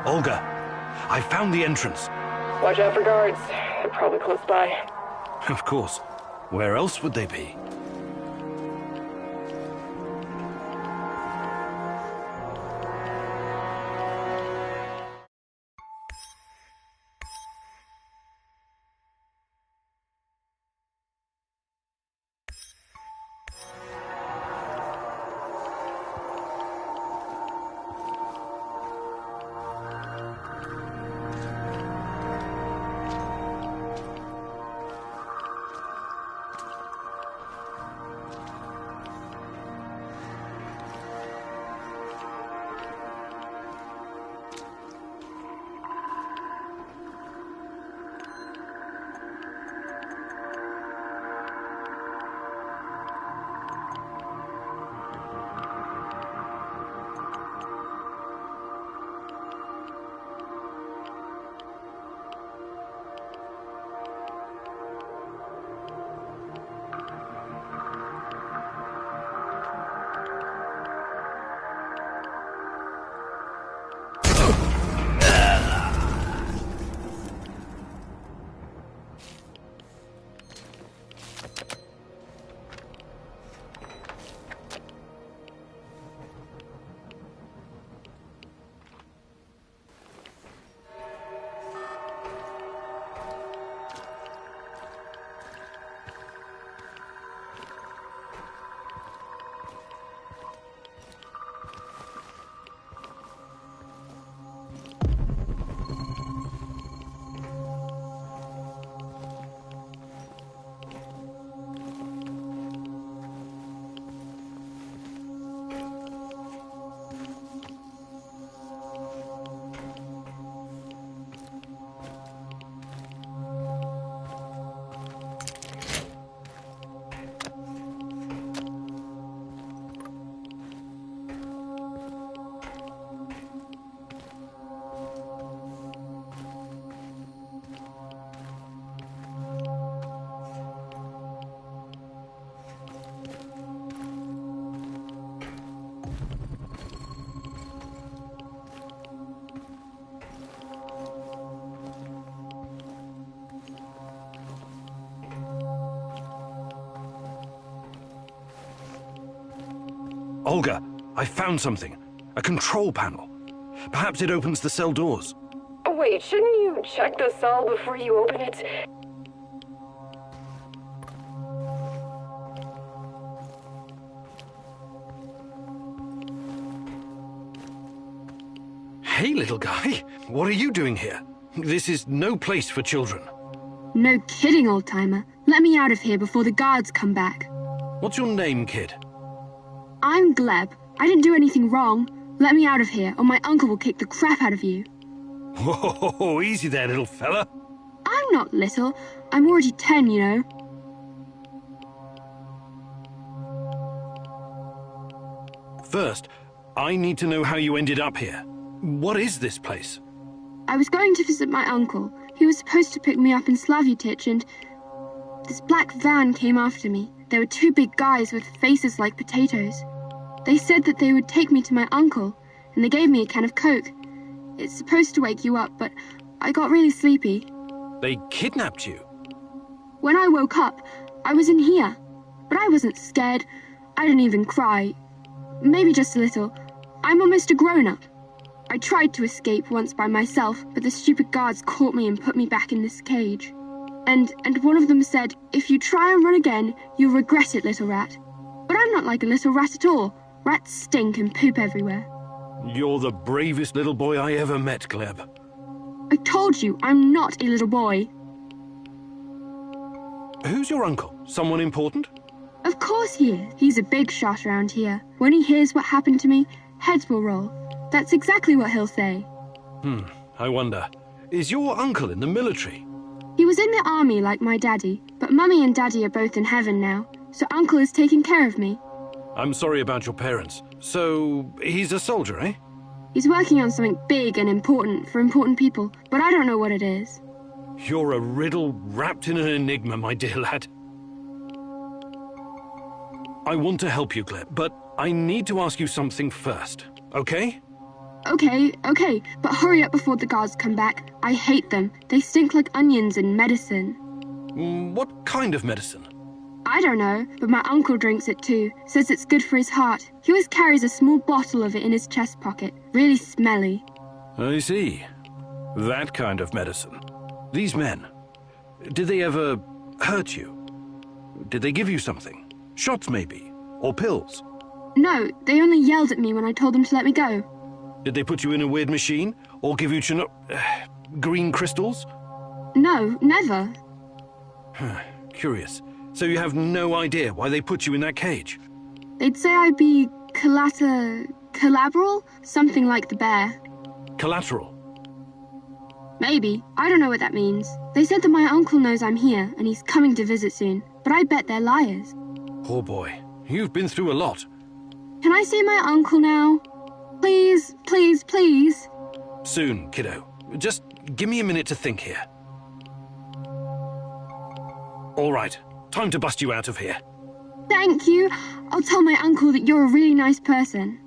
Olga, I found the entrance. Watch out for guards. They're probably close by. Of course. Where else would they be? Olga, I found something. A control panel. Perhaps it opens the cell doors. Wait, shouldn't you check the cell before you open it? Hey, little guy. What are you doing here? This is no place for children. No kidding, old-timer. Let me out of here before the guards come back. What's your name, kid? I'm Gleb. I didn't do anything wrong. Let me out of here, or my uncle will kick the crap out of you. Whoa, easy there, little fella. I'm not little. I'm already 10, you know. First, I need to know how you ended up here. What is this place? I was going to visit my uncle. He was supposed to pick me up in Slavutich, and this black van came after me. There were two big guys with faces like potatoes. They said that they would take me to my uncle, and they gave me a can of Coke. It's supposed to wake you up, but I got really sleepy. They kidnapped you? When I woke up, I was in here. But I wasn't scared. I didn't even cry. Maybe just a little. I'm almost a grown-up. I tried to escape once by myself, but the stupid guards caught me and put me back in this cage. And one of them said, if you try and run again, you'll regret it, little rat. But I'm not like a little rat at all. Rats stink and poop everywhere. You're the bravest little boy I ever met, Gleb. I told you, I'm not a little boy. Who's your uncle? Someone important? Of course he is. He's a big shot around here. When he hears what happened to me, heads will roll. That's exactly what he'll say. I wonder. Is your uncle in the military? He was in the army like my daddy, but Mummy and Daddy are both in heaven now, so Uncle is taking care of me. I'm sorry about your parents. So, he's a soldier, eh? He's working on something big and important for important people, but I don't know what it is. You're a riddle wrapped in an enigma, my dear lad. I want to help you, Gleb, but I need to ask you something first, okay? Okay, but hurry up before the guards come back. I hate them. They stink like onions and medicine. What kind of medicine? I don't know, but my uncle drinks it too. Says it's good for his heart. He always carries a small bottle of it in his chest pocket. Really smelly. I see. That kind of medicine. These men, did they ever hurt you? Did they give you something? Shots maybe? Or pills? No, they only yelled at me when I told them to let me go. Did they put you in a weird machine? Or give you green crystals? No, never. Curious. So you have no idea why they put you in that cage? They'd say I'd be collateral? Something like the bear. Collateral? Maybe. I don't know what that means. They said that my uncle knows I'm here and he's coming to visit soon, but I bet they're liars. Poor boy. You've been through a lot. Can I see my uncle now? Please, please, please. Soon, kiddo. Just give me a minute to think here. All right. Time to bust you out of here. Thank you. I'll tell my uncle that you're a really nice person.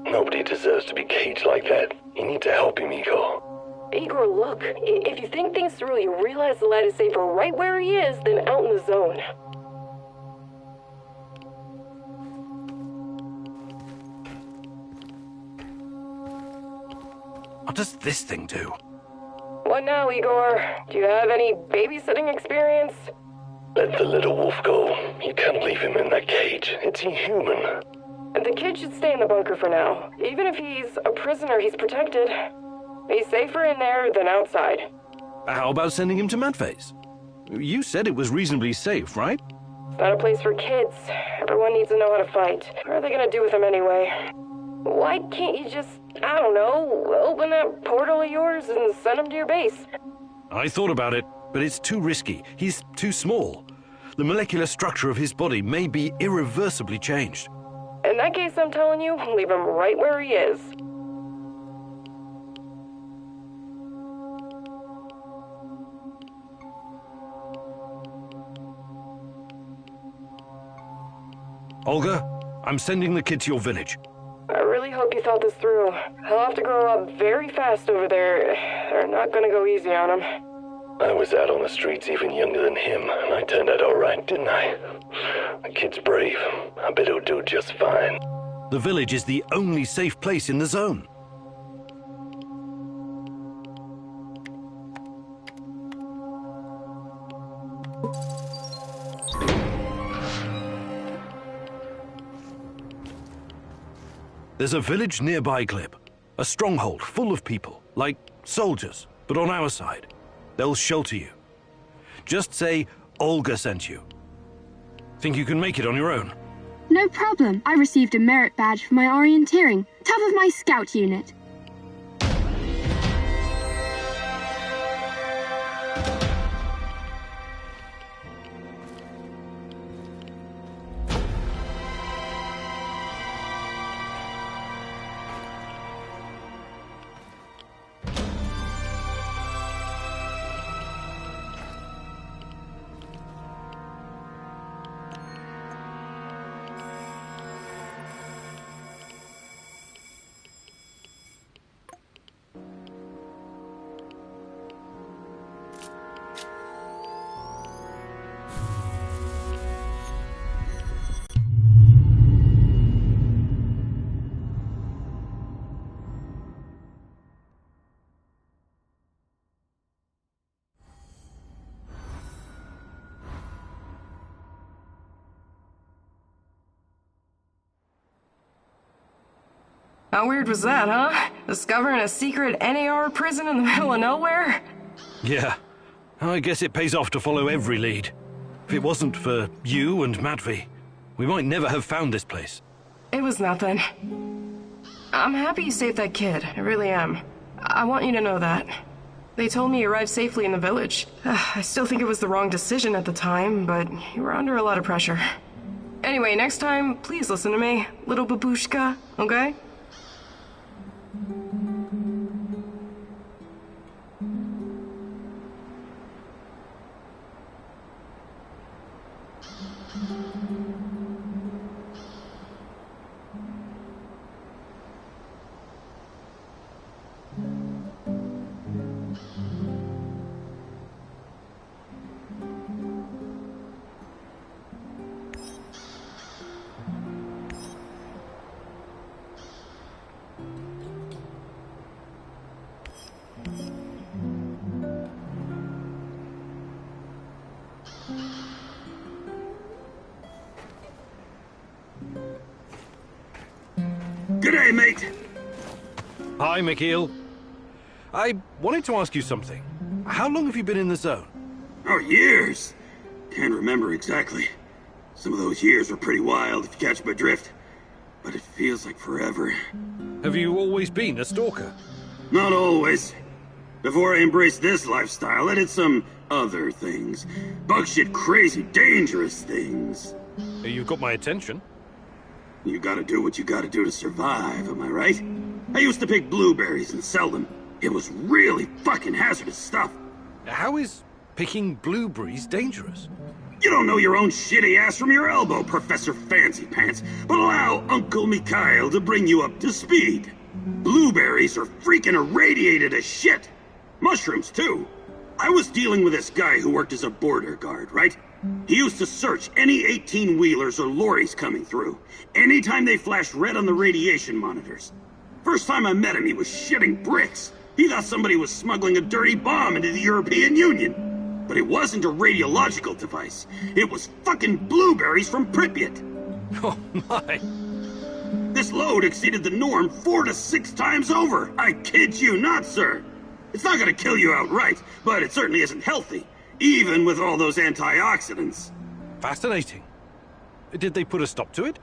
Nobody deserves to be caged like that. You need to help him, Igor. Igor, look. If you think things through, you realize the lad is safer right where he is than out in the zone. What does this thing do? What now, Igor? Do you have any babysitting experience? Let the little wolf go. You can't leave him in that cage. It's inhuman. The kid should stay in the bunker for now. Even if he's a prisoner, he's protected. He's safer in there than outside. How about sending him to Madface? You said it was reasonably safe, right? It's not a place for kids. Everyone needs to know how to fight. What are they gonna do with him anyway? Why can't you just, I don't know, open that portal of yours and send him to your base? I thought about it, but it's too risky. He's too small. The molecular structure of his body may be irreversibly changed. In that case, I'm telling you, leave him right where he is. Olga, I'm sending the kid to your village. I really hope you thought this through. He'll have to grow up very fast over there. They're not gonna go easy on him. I was out on the streets even younger than him, and I turned out all right, didn't I? The kid's brave. I bet he'll do just fine. The village is the only safe place in the zone. There's a village nearby, Glib. A stronghold full of people, like soldiers, but on our side. They'll shelter you. Just say Olga sent you. Think you can make it on your own? No problem. I received a merit badge for my orienteering. Top of my scout unit. How weird was that, huh? Discovering a secret NAR prison in the middle of nowhere? Yeah. I guess it pays off to follow every lead. If it wasn't for you and Madvi, we might never have found this place. It was nothing. I'm happy you saved that kid. I really am. I want you to know that. They told me you arrived safely in the village. I still think it was the wrong decision at the time, but you were under a lot of pressure. Anyway, next time, please listen to me, little babushka, okay? G'day, mate. Hi, Mikhail. I wanted to ask you something. How long have you been in the zone? Oh, years. Can't remember exactly. Some of those years were pretty wild, if you catch my drift. But it feels like forever. Have you always been a stalker? Not always. Before I embraced this lifestyle, I did some other things. Bug shit crazy, dangerous things. You've got my attention. You gotta do what you gotta do to survive, am I right? I used to pick blueberries and sell them. It was really fucking hazardous stuff. How is picking blueberries dangerous? You don't know your own shitty ass from your elbow, Professor Fancy Pants, but allow Uncle Mikhail to bring you up to speed. Blueberries are freaking irradiated as shit. Mushrooms, too. I was dealing with this guy who worked as a border guard, right? He used to search any 18-wheelers or lorries coming through, anytime they flashed red on the radiation monitors. First time I met him, he was shitting bricks. He thought somebody was smuggling a dirty bomb into the European Union. But it wasn't a radiological device. It was fucking blueberries from Pripyat. Oh my. This load exceeded the norm 4 to 6 times over. I kid you not, sir. It's not gonna kill you outright, but it certainly isn't healthy, even with all those antioxidants. Fascinating. Did they put a stop to it?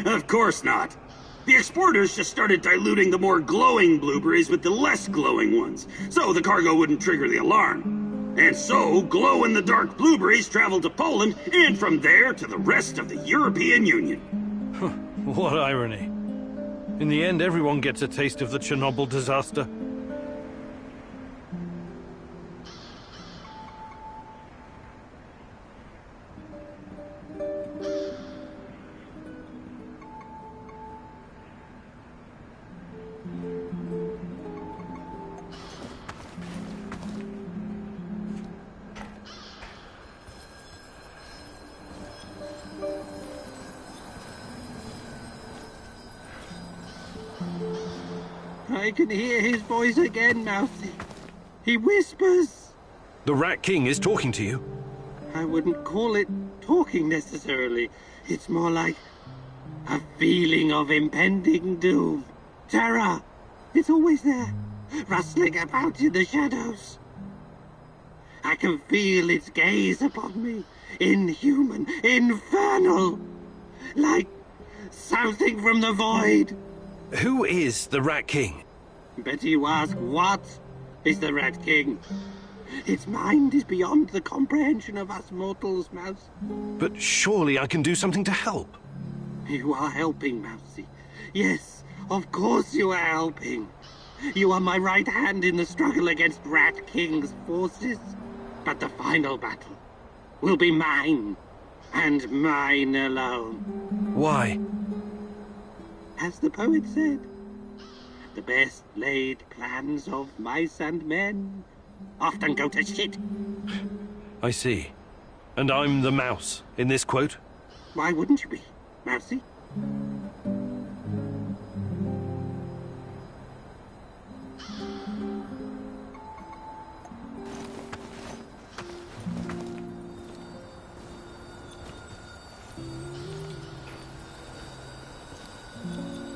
Of course not. The exporters just started diluting the more glowing blueberries with the less glowing ones, so the cargo wouldn't trigger the alarm. And so, glow-in-the-dark blueberries traveled to Poland, and from there to the rest of the European Union. What irony. In the end, everyone gets a taste of the Chernobyl disaster. I can hear his voice again, Mousy. He whispers. The Rat King is talking to you. I wouldn't call it talking necessarily. It's more like a feeling of impending doom. Terror. It's always there, rustling about in the shadows. I can feel its gaze upon me, inhuman, infernal, like something from the void. Who is the Rat King? Bet you ask, what is the Rat King? Its mind is beyond the comprehension of us mortals, Mouse. But surely I can do something to help. You are helping, Mousy. Yes, of course you are helping. You are my right hand in the struggle against Rat King's forces. But the final battle will be mine, and mine alone. Why? As the poet said, the best laid plans of mice and men often go to shit. I see. And I'm the mouse in this quote? Why wouldn't you be, Mousy?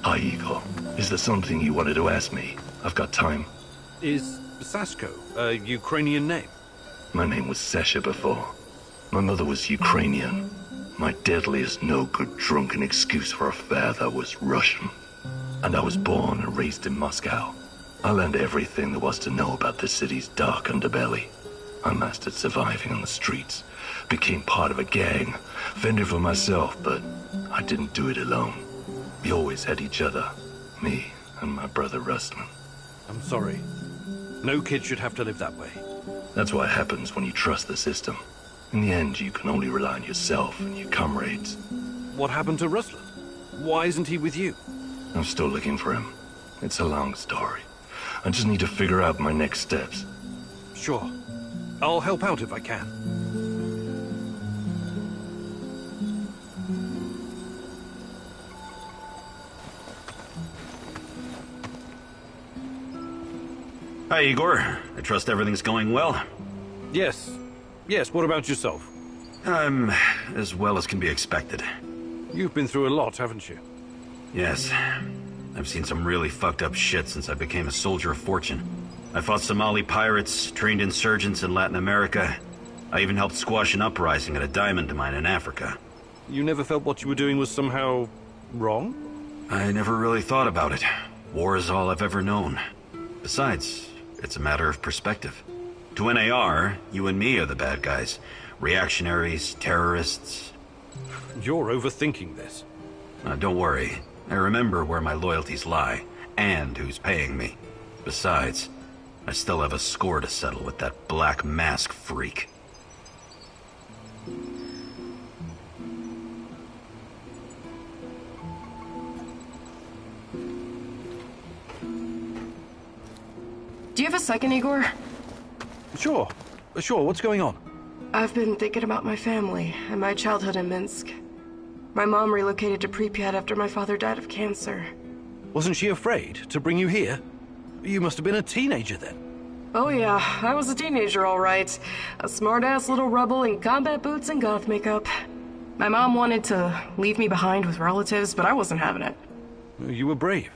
Hi, Igor. Is there something you wanted to ask me? I've got time. Is Sasko a Ukrainian name? My name was Sasha before. My mother was Ukrainian. My deadliest no-good drunken excuse for a father was Russian. And I was born and raised in Moscow. I learned everything there was to know about the city's dark underbelly. I mastered surviving on the streets, became part of a gang, fended for myself, but I didn't do it alone. We always had each other, me and my brother Ruslan. I'm sorry. No kid should have to live that way. That's what happens when you trust the system. In the end, you can only rely on yourself and your comrades. What happened to Ruslan? Why isn't he with you? I'm still looking for him. It's a long story. I just need to figure out my next steps. Sure. I'll help out if I can. Hi, Igor. I trust everything's going well. Yes. Yes, what about yourself? I'm as well as can be expected. You've been through a lot, haven't you? Yes. I've seen some really fucked up shit since I became a soldier of fortune. I fought Somali pirates, trained insurgents in Latin America. I even helped squash an uprising at a diamond mine in Africa. You never felt what you were doing was somehow wrong? I never really thought about it. War is all I've ever known. Besides, it's a matter of perspective. To NAR, you and me are the bad guys. Reactionaries, terrorists. You're overthinking this. Don't worry. I remember where my loyalties lie, and who's paying me. Besides, I still have a score to settle with that Black Mask freak. Do you have a second, Igor? Sure. What's going on? I've been thinking about my family and my childhood in Minsk. My mom relocated to Pripyat after my father died of cancer. Wasn't she afraid to bring you here? You must have been a teenager then. Oh yeah, I was a teenager all right. A smart-ass little rebel in combat boots and goth makeup. My mom wanted to leave me behind with relatives, but I wasn't having it. You were brave.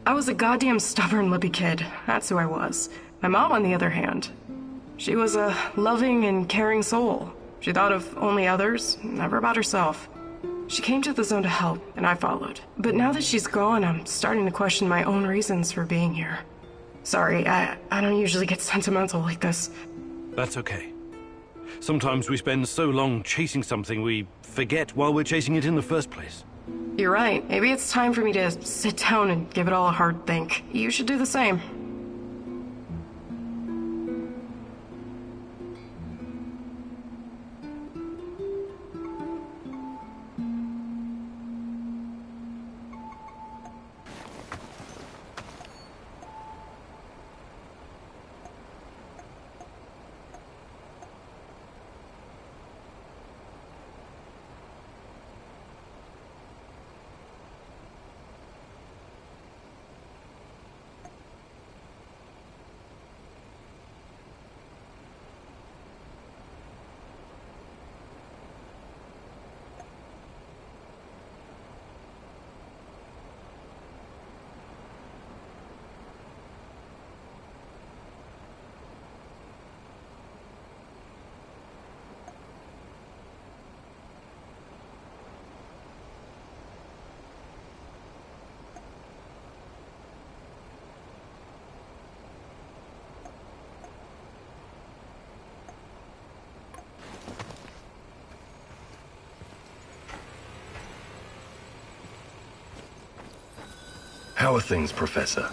I was a goddamn stubborn, lippy kid. That's who I was. My mom, on the other hand, she was a loving and caring soul. She thought of only others, never about herself. She came to the zone to help, and I followed. But now that she's gone, I'm starting to question my own reasons for being here. Sorry, I don't usually get sentimental like this. That's okay. Sometimes we spend so long chasing something we forget while we're chasing it in the first place. You're right. Maybe it's time for me to sit down and give it all a hard think. You should do the same. How are things, Professor?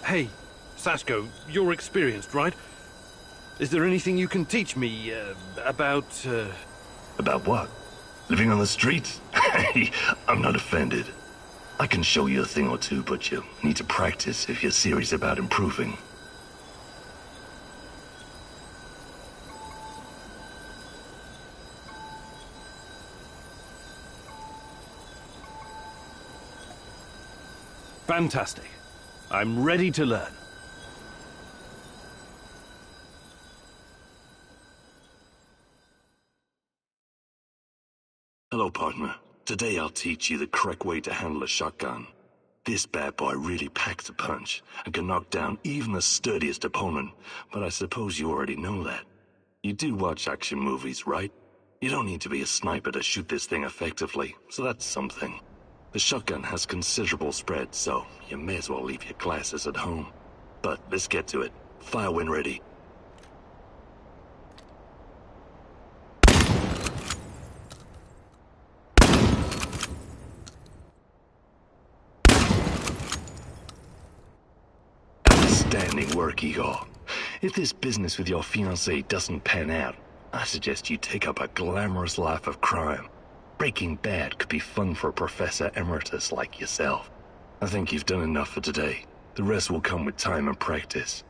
Hey, Sasko, you're experienced, right? Is there anything you can teach me, about, About what? Living on the streets? Hey, I'm not offended. I can show you a thing or two, but you need to practice if you're serious about improving. Fantastic. I'm ready to learn. Hello, partner. Today I'll teach you the correct way to handle a shotgun. This bad boy really packs a punch and can knock down even the sturdiest opponent, but I suppose you already know that. You do watch action movies, right? You don't need to be a sniper to shoot this thing effectively, so that's something. The shotgun has considerable spread, so you may as well leave your glasses at home. But let's get to it. Fire when ready. Outstanding work, Igor. If this business with your fiancée doesn't pan out, I suggest you take up a glamorous life of crime. Breaking Bad could be fun for a Professor Emeritus like yourself. I think you've done enough for today. The rest will come with time and practice.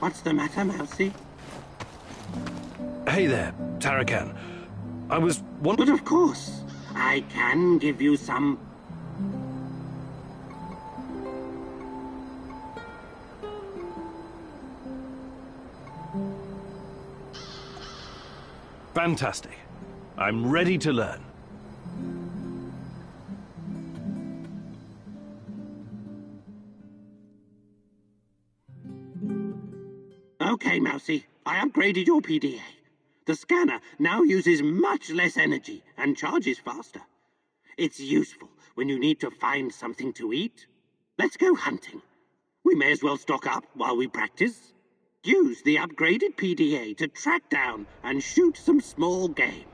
What's the matter, Mousy? Hey there, Tarakan. I was But wondering... of course, I can give you some... Fantastic. I'm ready to learn. Okay, Mousy, I upgraded your PDA. The scanner now uses much less energy and charges faster. It's useful when you need to find something to eat. Let's go hunting. We may as well stock up while we practice. Use the upgraded PDA to track down and shoot some small game.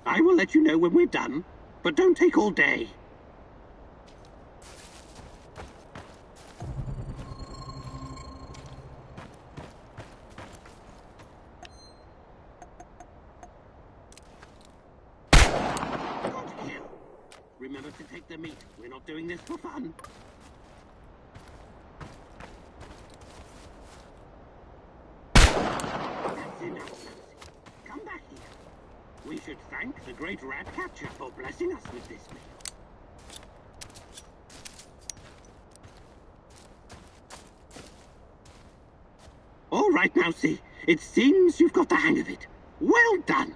I will let you know when we're done, but don't take all day. Good kill. Remember to take the meat. We're not doing this for fun. That's enough, Nancy. Come back here. We should thank the great rat catcher for blessing us with this meal. All right, Mousy. It seems you've got the hang of it. Well done.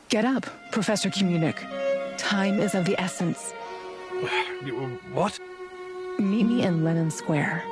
Get up, Professor Communic. Time is of the essence. What? Meet me in Lenin Square.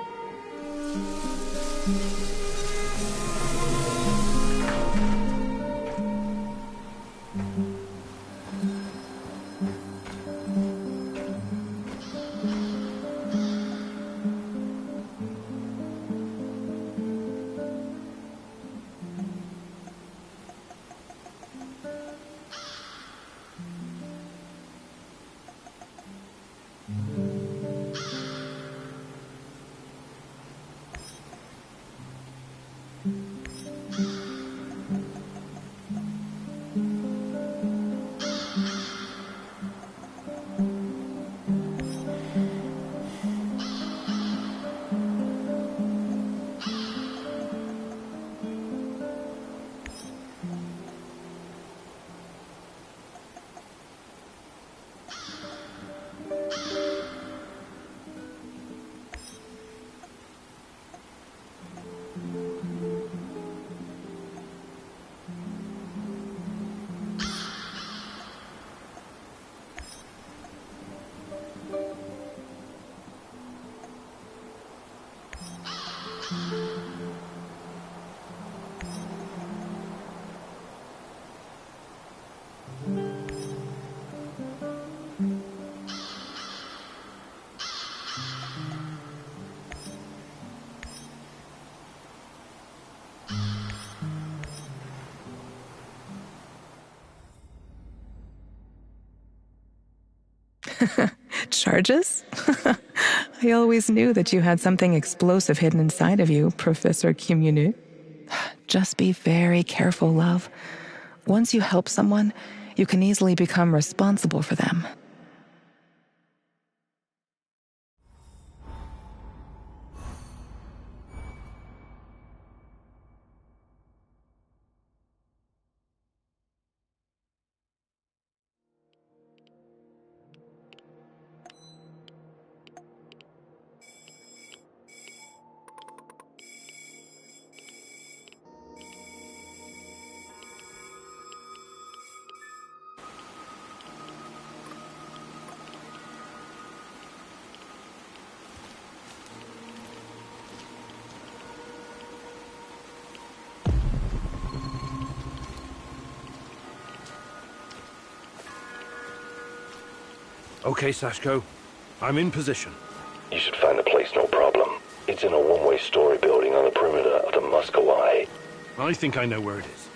Charges? I always knew that you had something explosive hidden inside of you, Professor Communic. Just be very careful, love. Once you help someone, you can easily become responsible for them. Okay, Sashko. I'm in position. You should find the place, no problem. It's in a one-way story building on the perimeter of the Muscovy. I think I know where it is.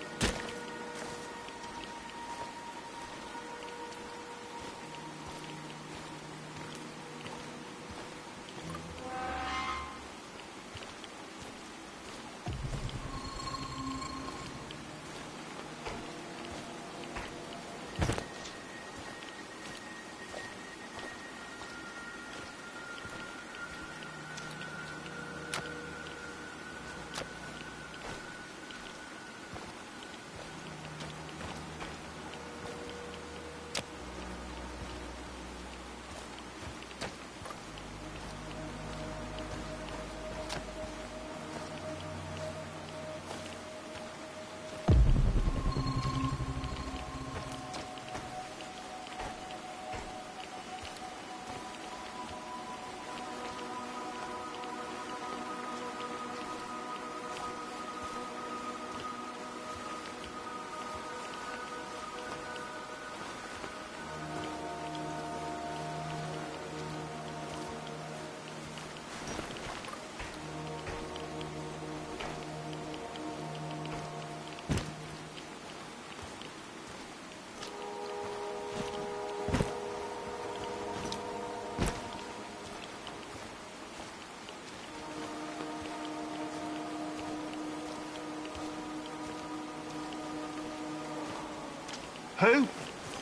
Who?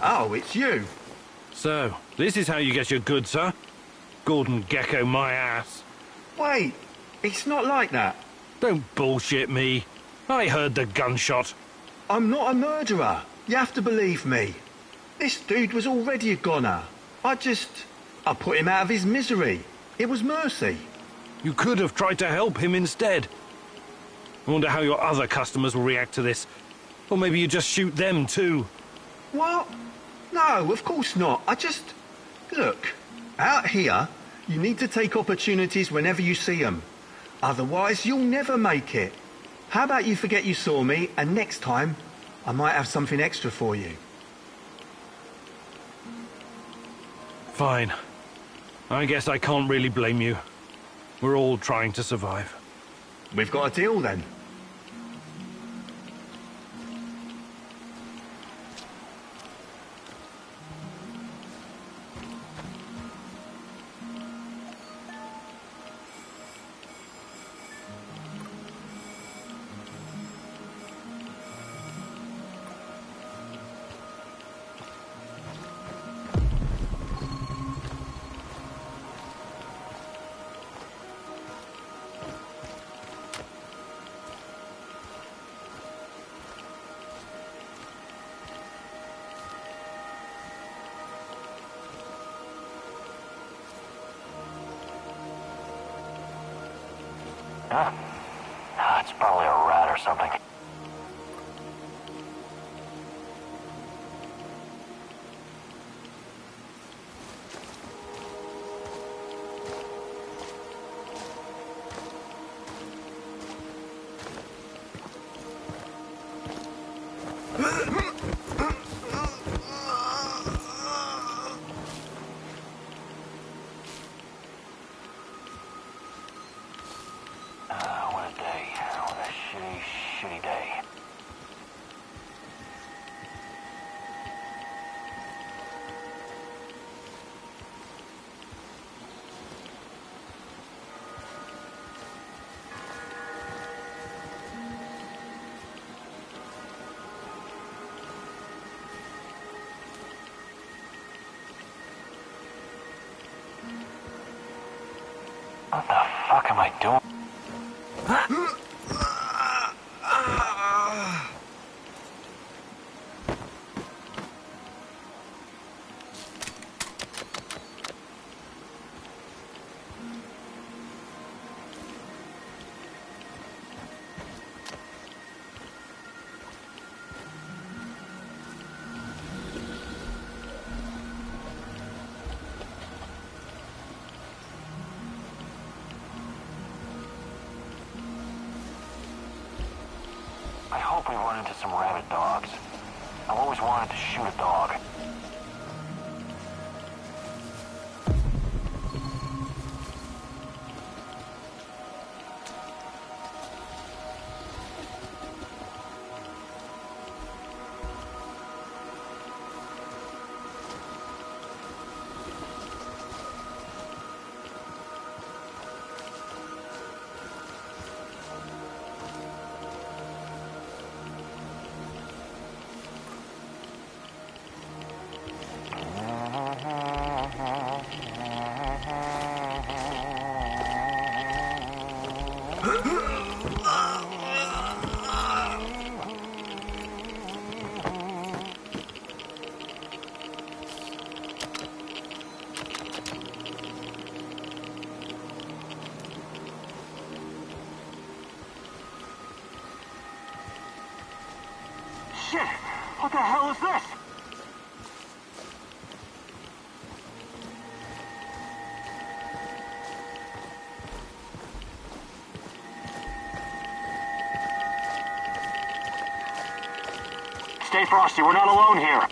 Oh, it's you. So, this is how you get your goods, huh? Gordon Gecko my ass. Wait, it's not like that. Don't bullshit me. I heard the gunshot. I'm not a murderer. You have to believe me. This dude was already a goner. I put him out of his misery. It was mercy. You could have tried to help him instead. I wonder how your other customers will react to this. Or maybe you just shoot them too. What? No, of course not. Look, out here, you need to take opportunities whenever you see them. Otherwise, you'll never make it. How about you forget you saw me, and next time, I might have something extra for you. Fine. I guess I can't really blame you. We're all trying to survive. We've got a deal then. Huh? It's probably a rat or something. What a day. What a shitty, shitty day. What the fuck am I doing? I hope we run into some rabid dogs. I've always wanted to shoot a dog. Shit! What the hell is this? Stay frosty, we're not alone here.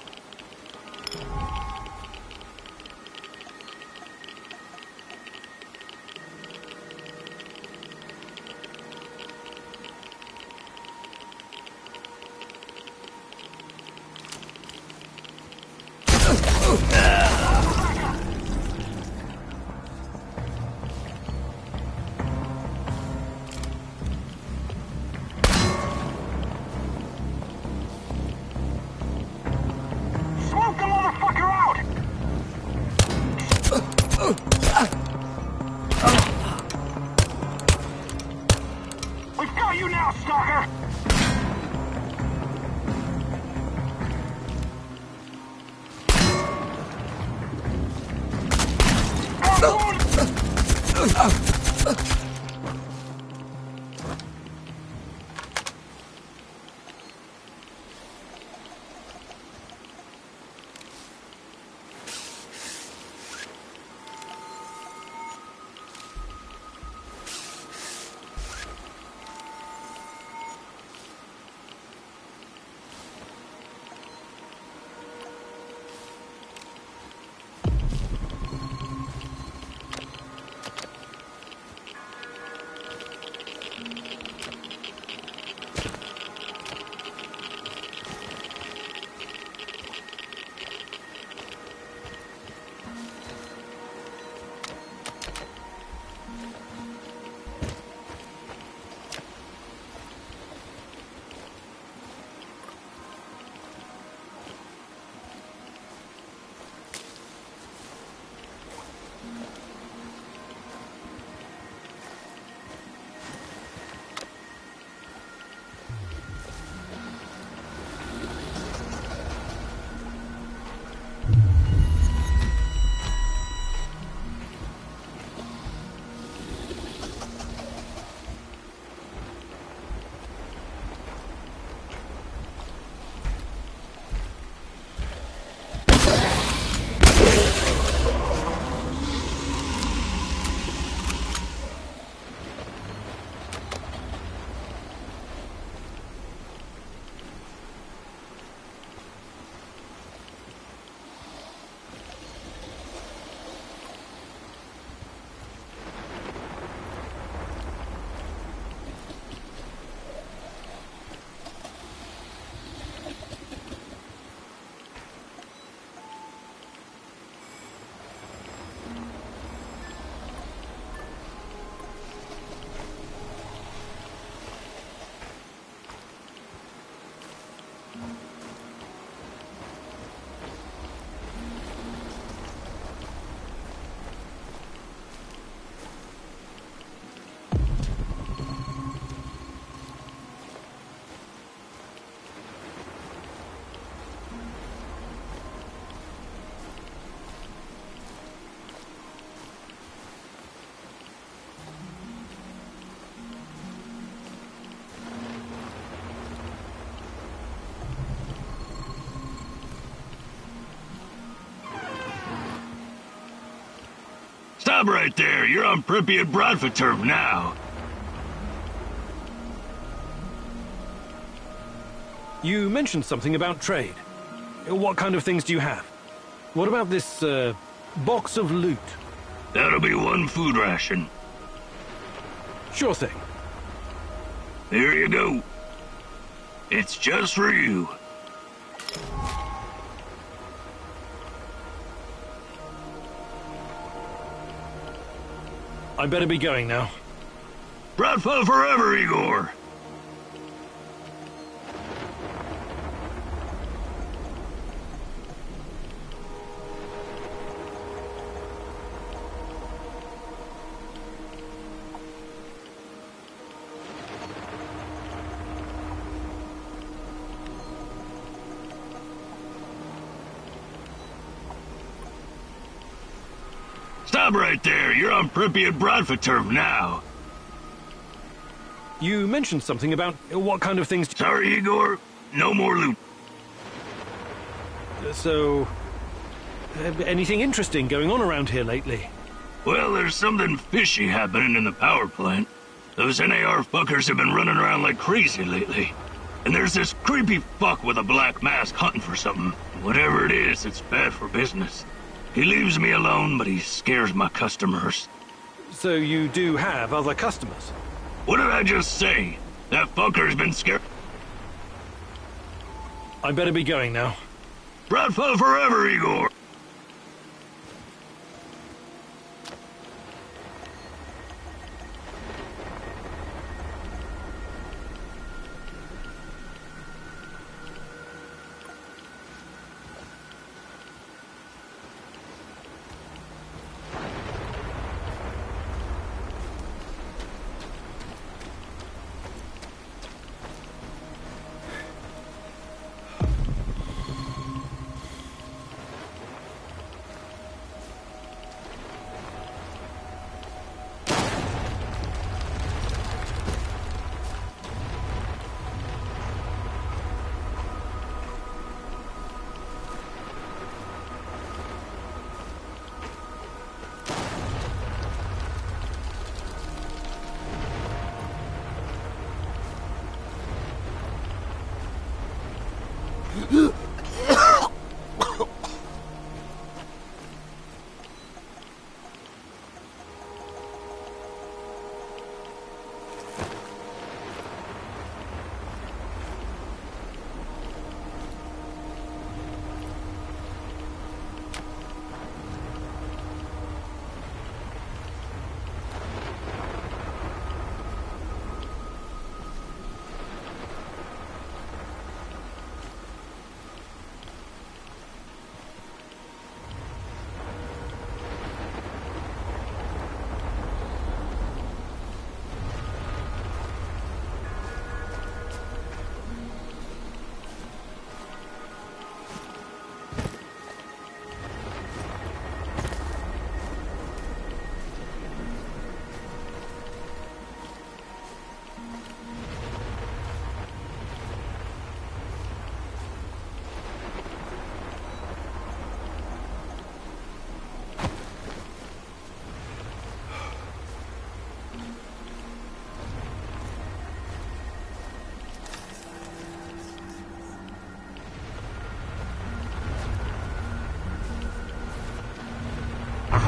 Stop right there. You're on Pripyat Bradford turf now. You mentioned something about trade. What kind of things do you have? What about this, box of loot? That'll be one food ration. Sure thing. Here you go. It's just for you. I better be going now. Bradford forever, Igor! Stop right there. You're on Pripyat Bradford turf now. You mentioned something about what kind of things... Sorry, Igor. No more loot. So... anything interesting going on around here lately? Well, there's something fishy happening in the power plant. Those NAR fuckers have been running around like crazy lately. And there's this creepy fuck with a black mask hunting for something. Whatever it is, it's bad for business. He leaves me alone, but he scares my customers. So you do have other customers? What did I just say? That fucker's been scared. I better be going now. Bradford forever, Igor!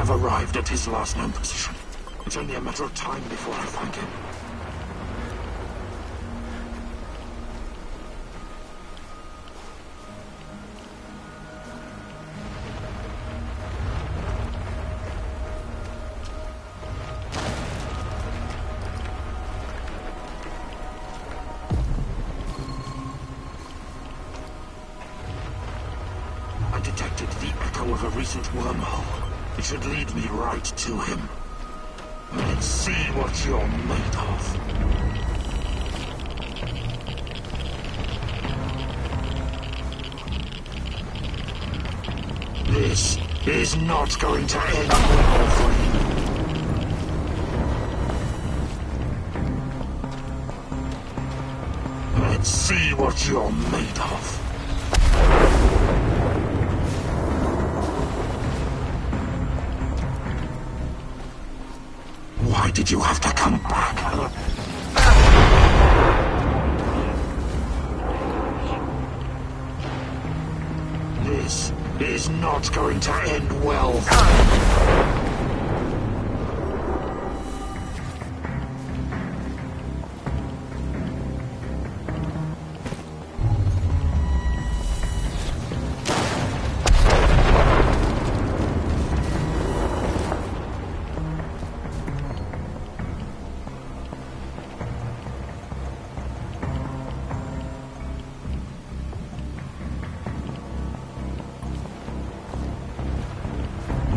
have arrived at his last known position. It's only a matter of time before I find him. I detected the echo of a recent wormhole. It should lead me right to him. Let's see what you're made of. This is not going to end well for you. Let's see what you're made of. Why did you have to come back? This is not going to end well.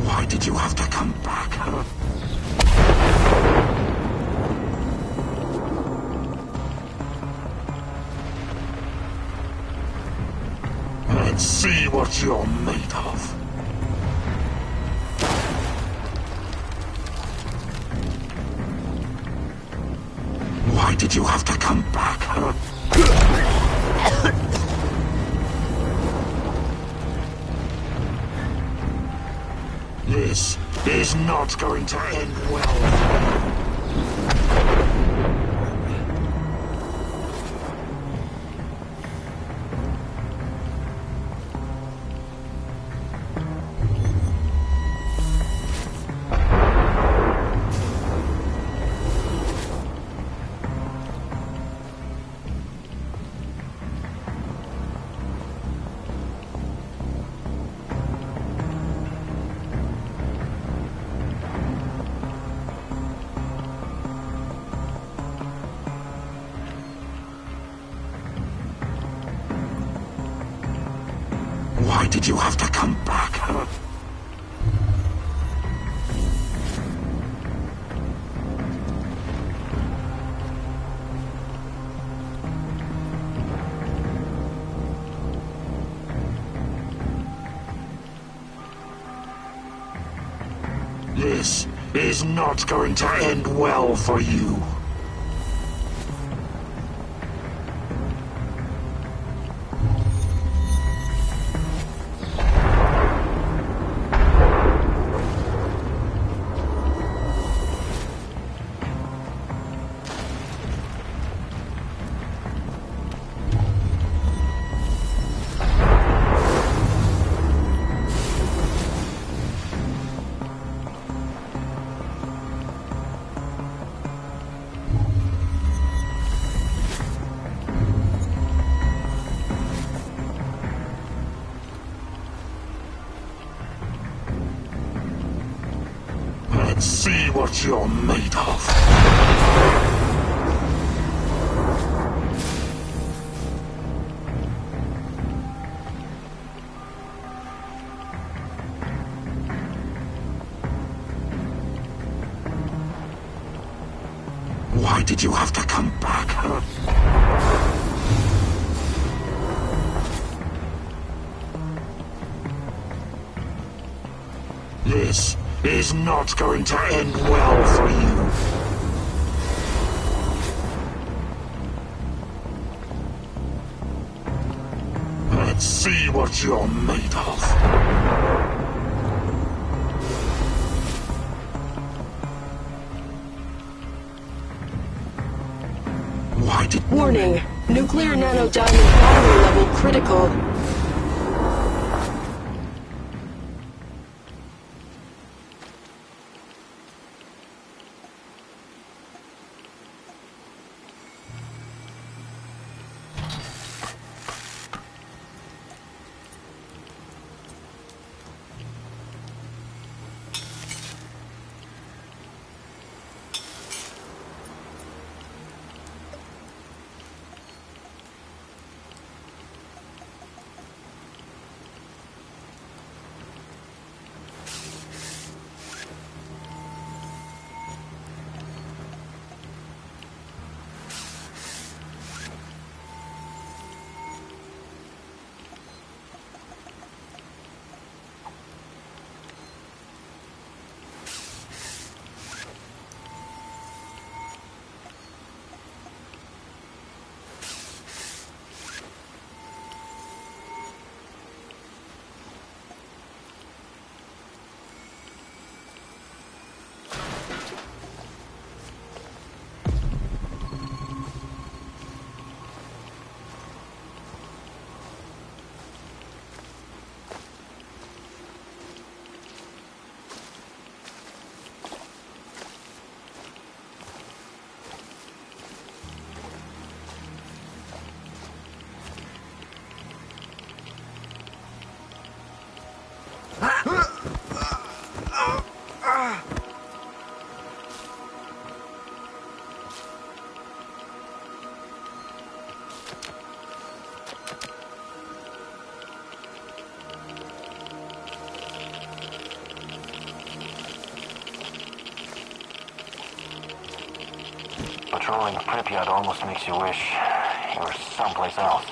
Why did you have to come back? Let's see what you're made of. Why did you have to come back? This is not going to end well. Why did you have to come back? This is not going to end well for you. Let's see what you're made of. Why did you have to come back? This is not going to end well for you. Let's see what you're made of. Why did... Warning. Nuclear nanodiamond battery level critical. Patrolling Pripyat almost makes you wish you were someplace else.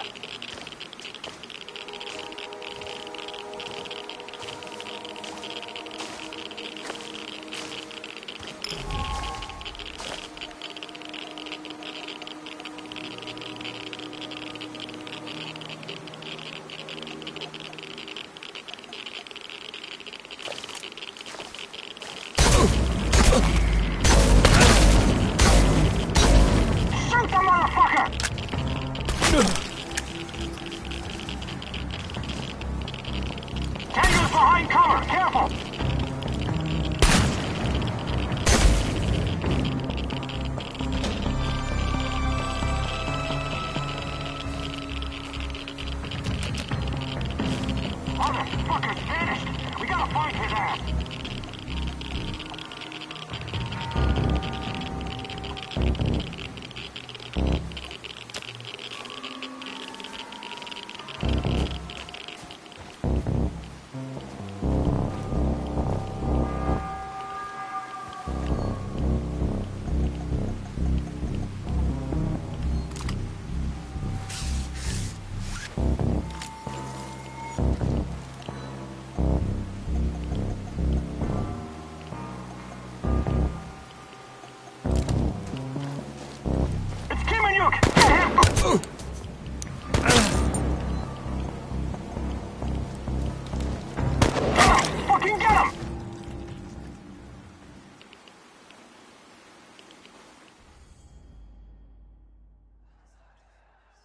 Behind cover! Careful! Motherfucker's vanished! We gotta find his ass!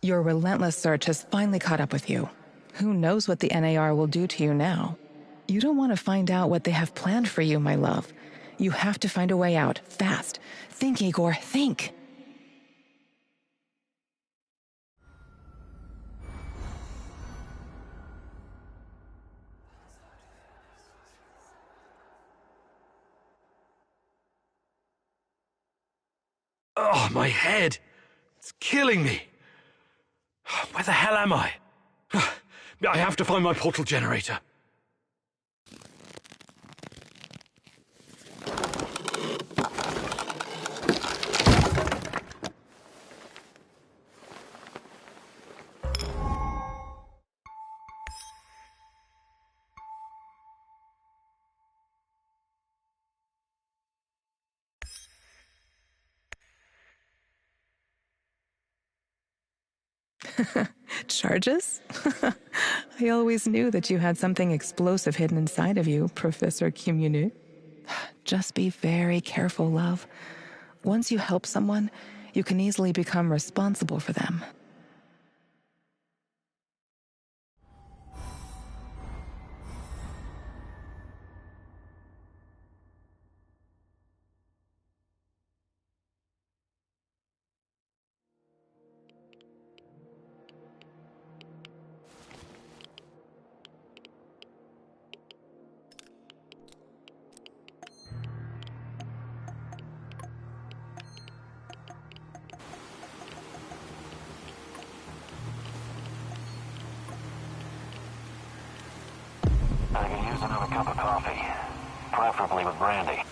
Your relentless search has finally caught up with you. Who knows what the NAR will do to you now? You don't want to find out what they have planned for you, my love. You have to find a way out, fast. Think, Igor, think! Oh, my head! It's killing me! Where the hell am I? I have to find my portal generator. Charges? I always knew that you had something explosive hidden inside of you, Professor Kimunu. Just be very careful, love. Once you help someone, you can easily become responsible for them. I could use another cup of coffee, preferably with brandy.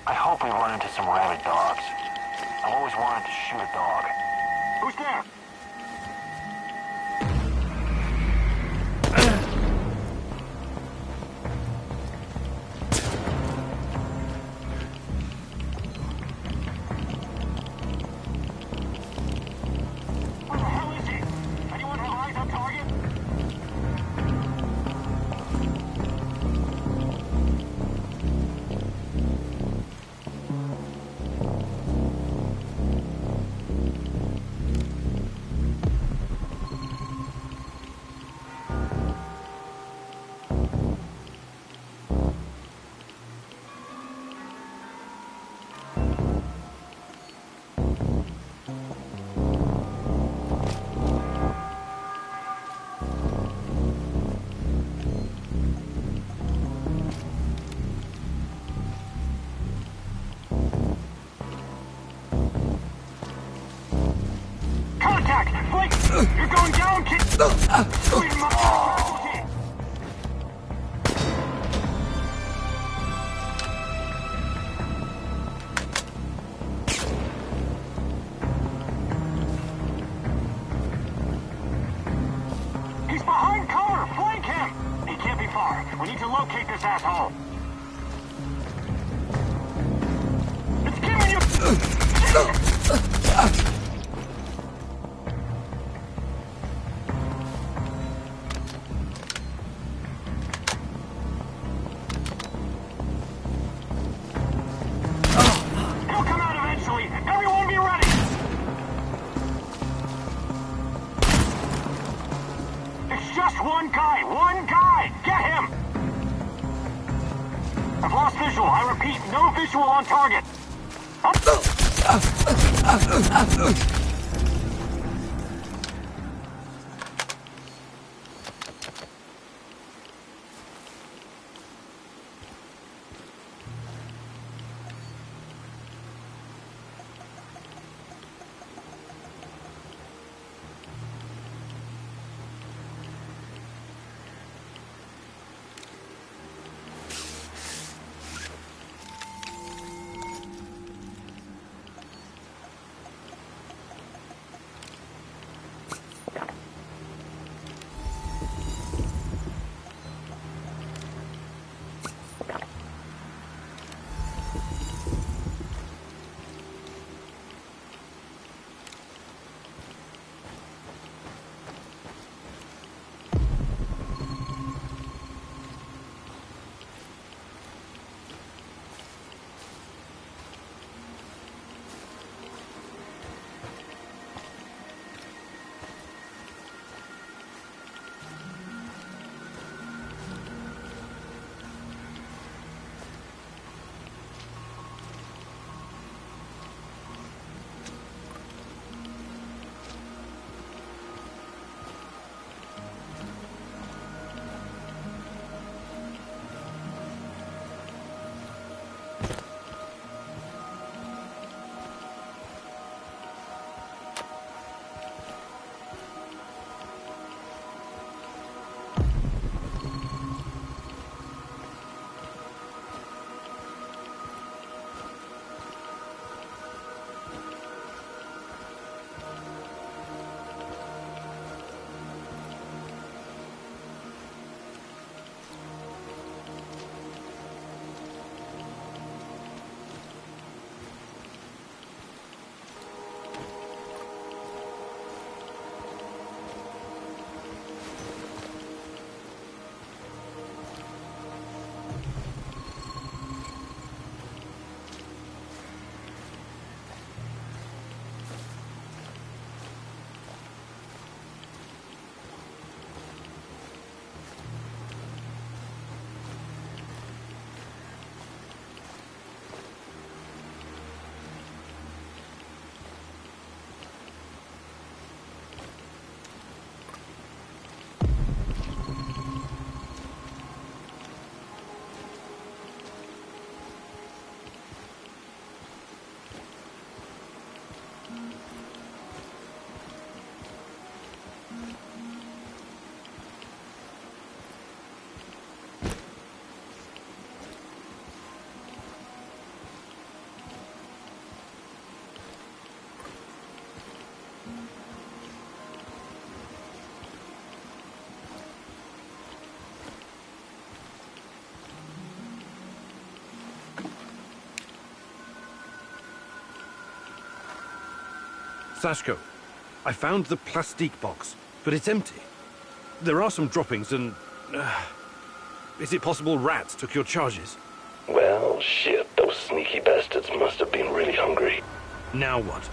I hope we run into some rabid dogs. I've always wanted to shoot a dog. Who's there? He's behind cover! Flank him! He can't be far. We need to locate this asshole. It's giving you... He'll come out eventually. Everyone be ready! It's just one guy! One guy! Get him! I've lost visual. I repeat, no visual on target. Sashko, I found the plastique box, but it's empty. There are some droppings and... is it possible rats took your charges? Well, shit, those sneaky bastards must have been really hungry. Now what?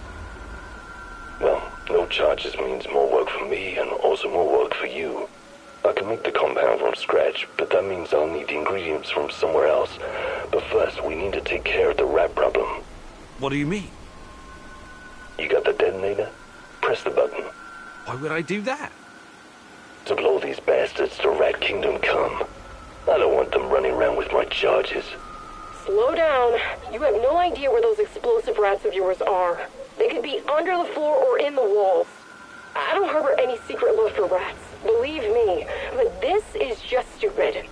Well, no charges means more work for me and also more work for you. I can make the compound from scratch, but that means I'll need the ingredients from somewhere else. But first, we need to take care of the rat problem. What do you mean? You got the detonator? Press the button. Why would I do that? To blow these bastards to Rat Kingdom come. I don't want them running around with my charges. Slow down. You have no idea where those explosive rats of yours are. They could be under the floor or in the walls. I don't harbor any secret love for rats. Believe me, but this is just stupid.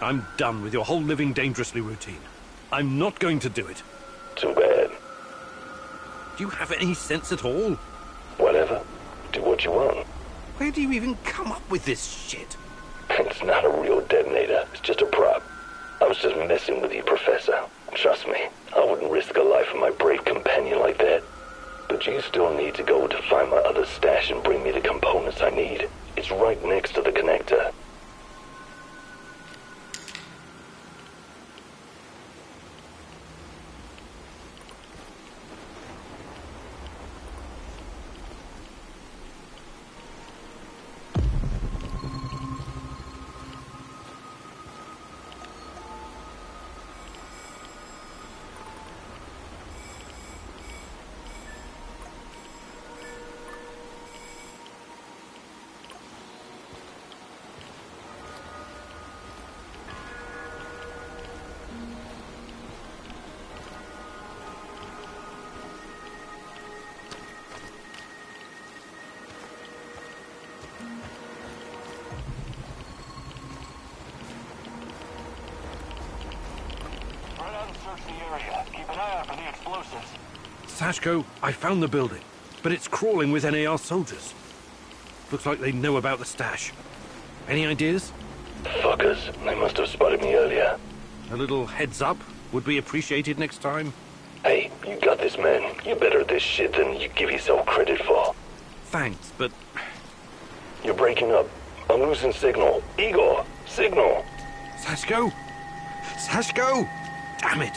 I'm done with your whole living dangerously routine. I'm not going to do it. Too bad. Do you have any sense at all? Whatever. Do what you want. Where do you even come up with this shit? It's not a real detonator. It's just a prop. I was just messing with you, Professor. Trust me, I wouldn't risk the life of my brave companion like that. But you still need to go to find my other stash and bring me the components I need. It's right next to the connector. Search the area. Keep an eye out for the explosives. Sashko, I found the building, but it's crawling with NAR soldiers. Looks like they know about the stash. Any ideas? Fuckers, they must have spotted me earlier. A little heads up would be appreciated next time. Hey, you got this, man. You're better at this shit than you give yourself credit for. Thanks, but... You're breaking up. I'm losing signal. Igor, signal! Sashko! Sashko! Damn it!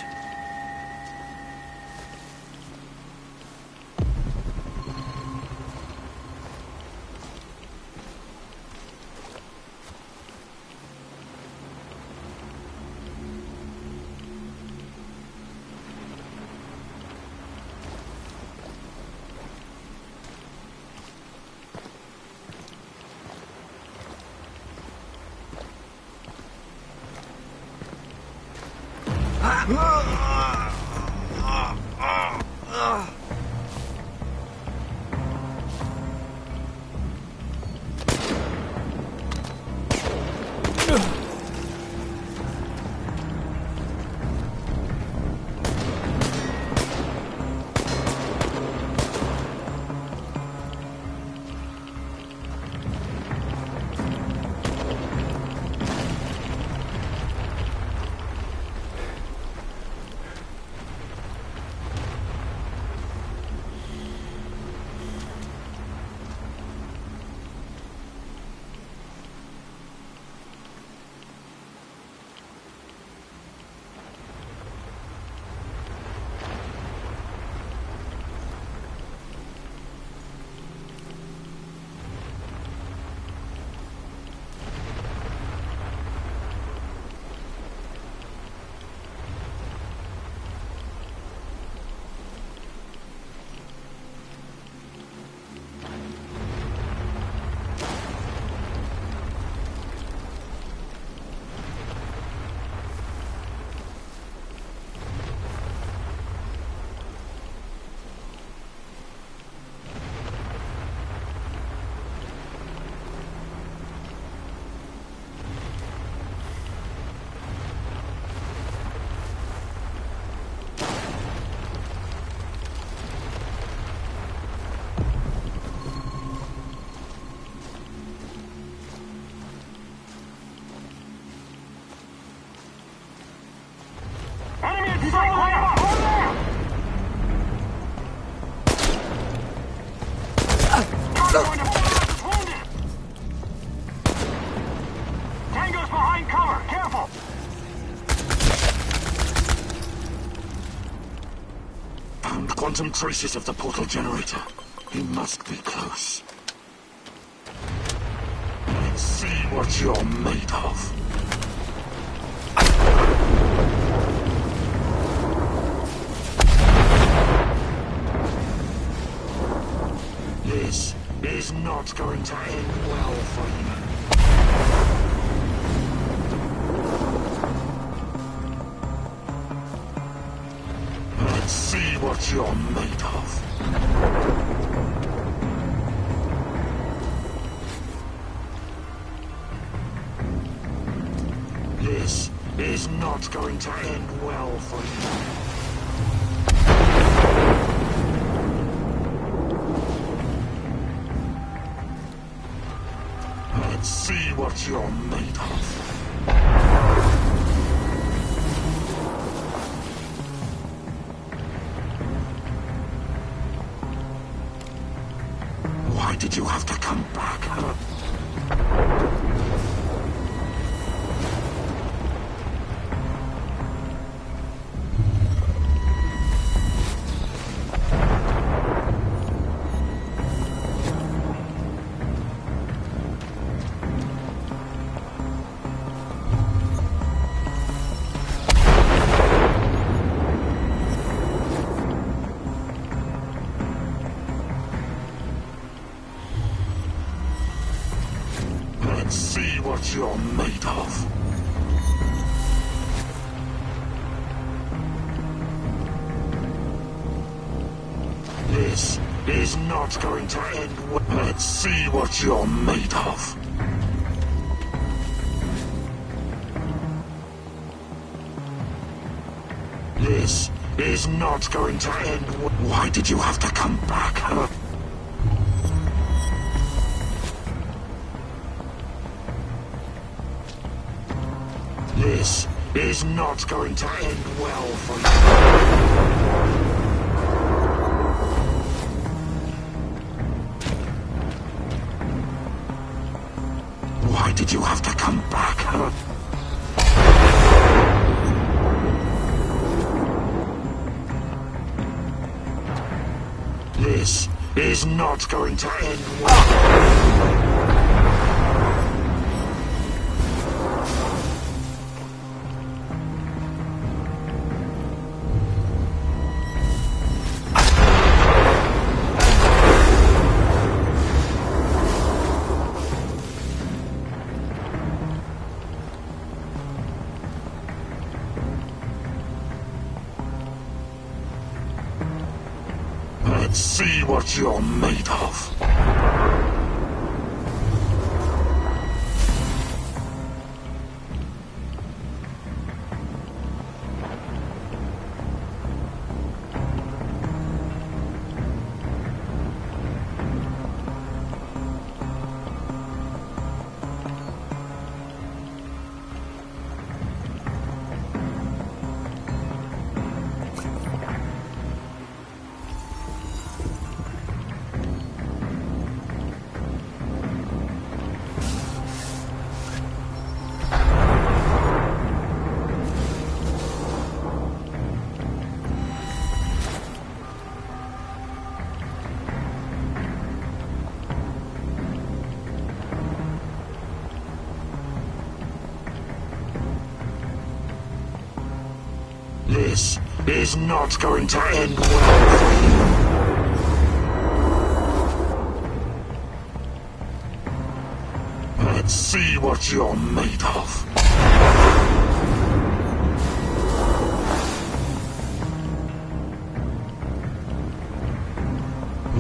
Tango's behind cover. Careful. Found quantum traces of the portal generator. He must be close. Let's see what you're made of. This is not going to end well for you. Let's see what you're made of. This is not going to end well for you. Let's see what you're made of. Why did you have to come back, huh? Let's see what you're made of. This is not going to end well. Let's see what you're made of. This is not going to end well. Why did you have to come back, huh? This is not going to end well for you. Why did you have to come back, huh? This is not going to end well. Let's see what you're made of. This is not going to end well for you. Let's see what you're made of.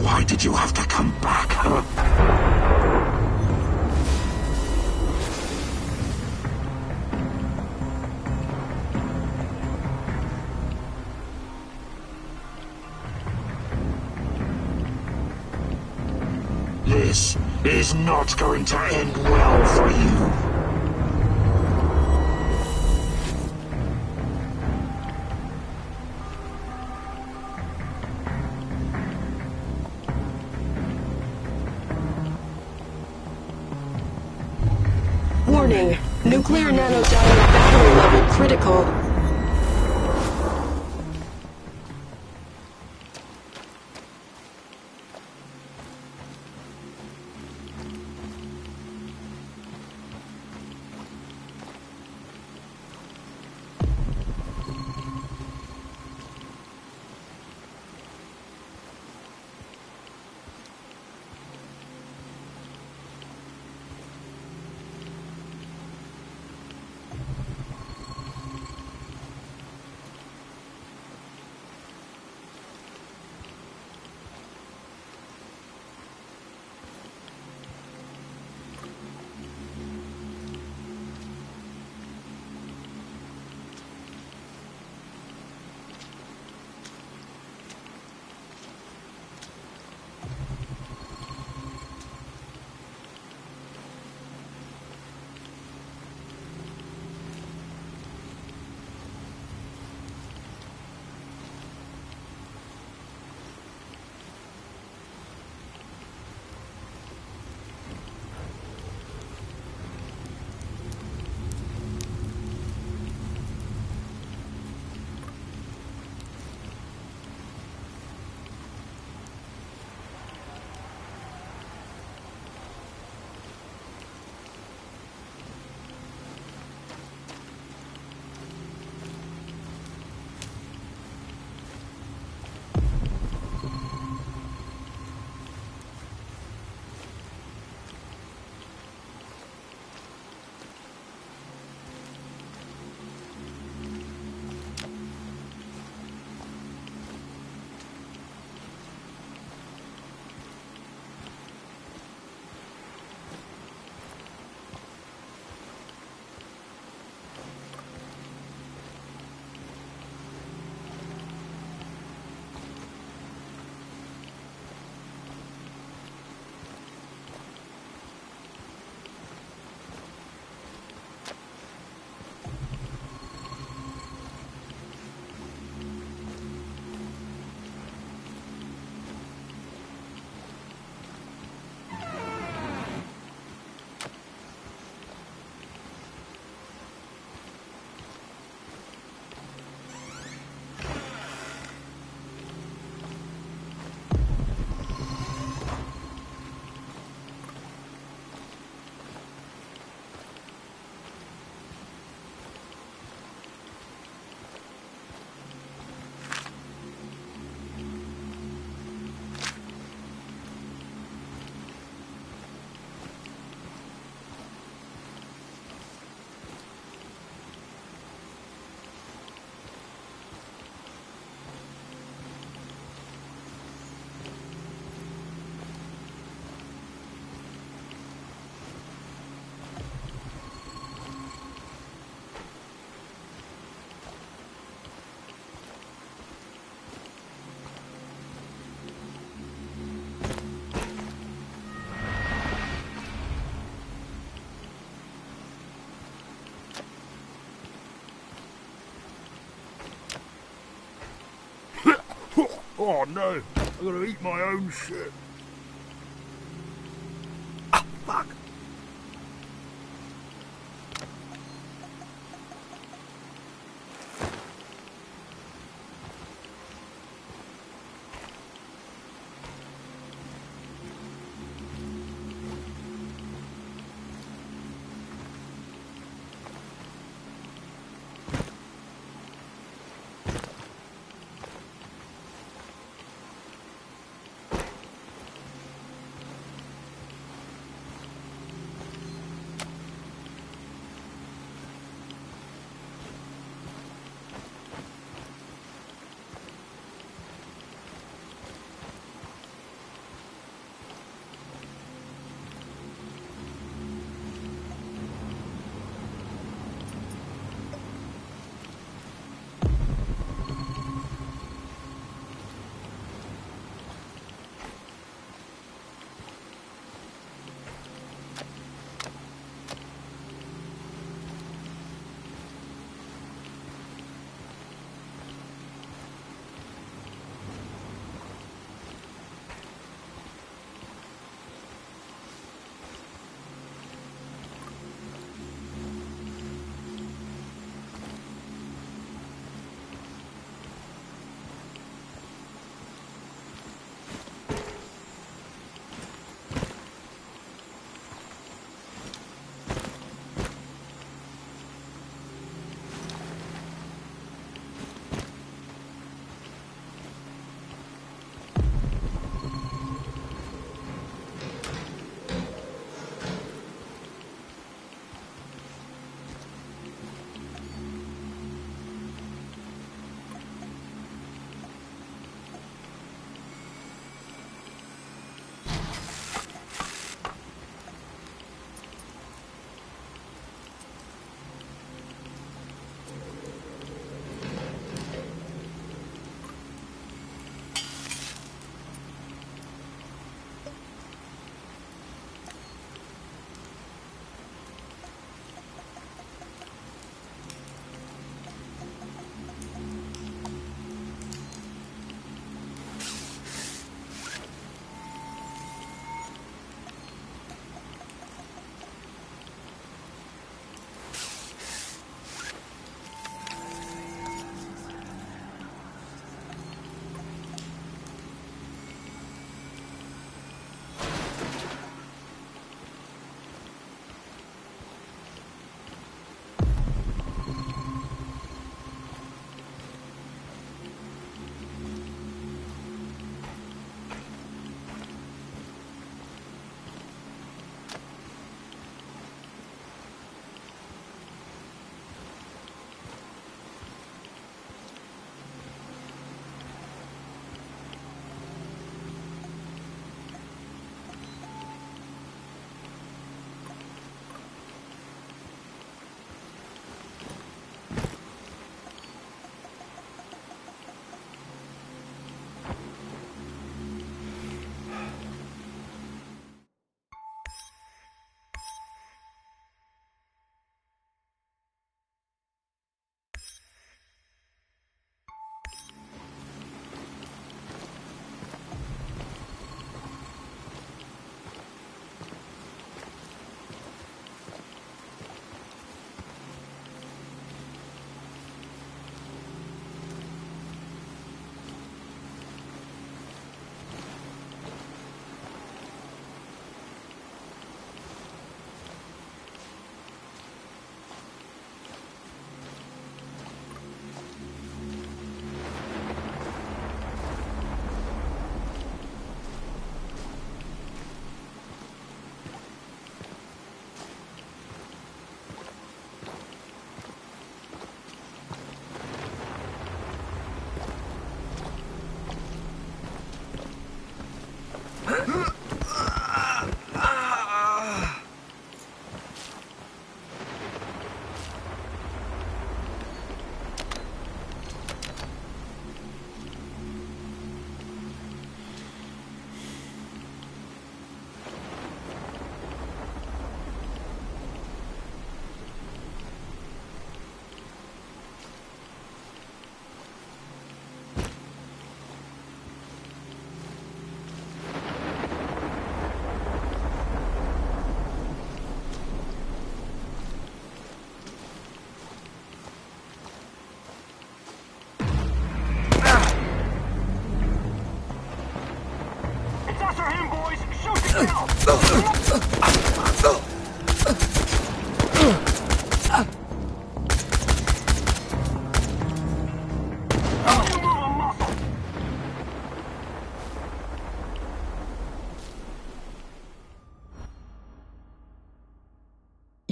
Why did you have to come back, huh? This is not going to end well for you. Warning, nuclear nanodiamond battery level critical. Oh no, I'm gonna eat my own shit. Ah, fuck.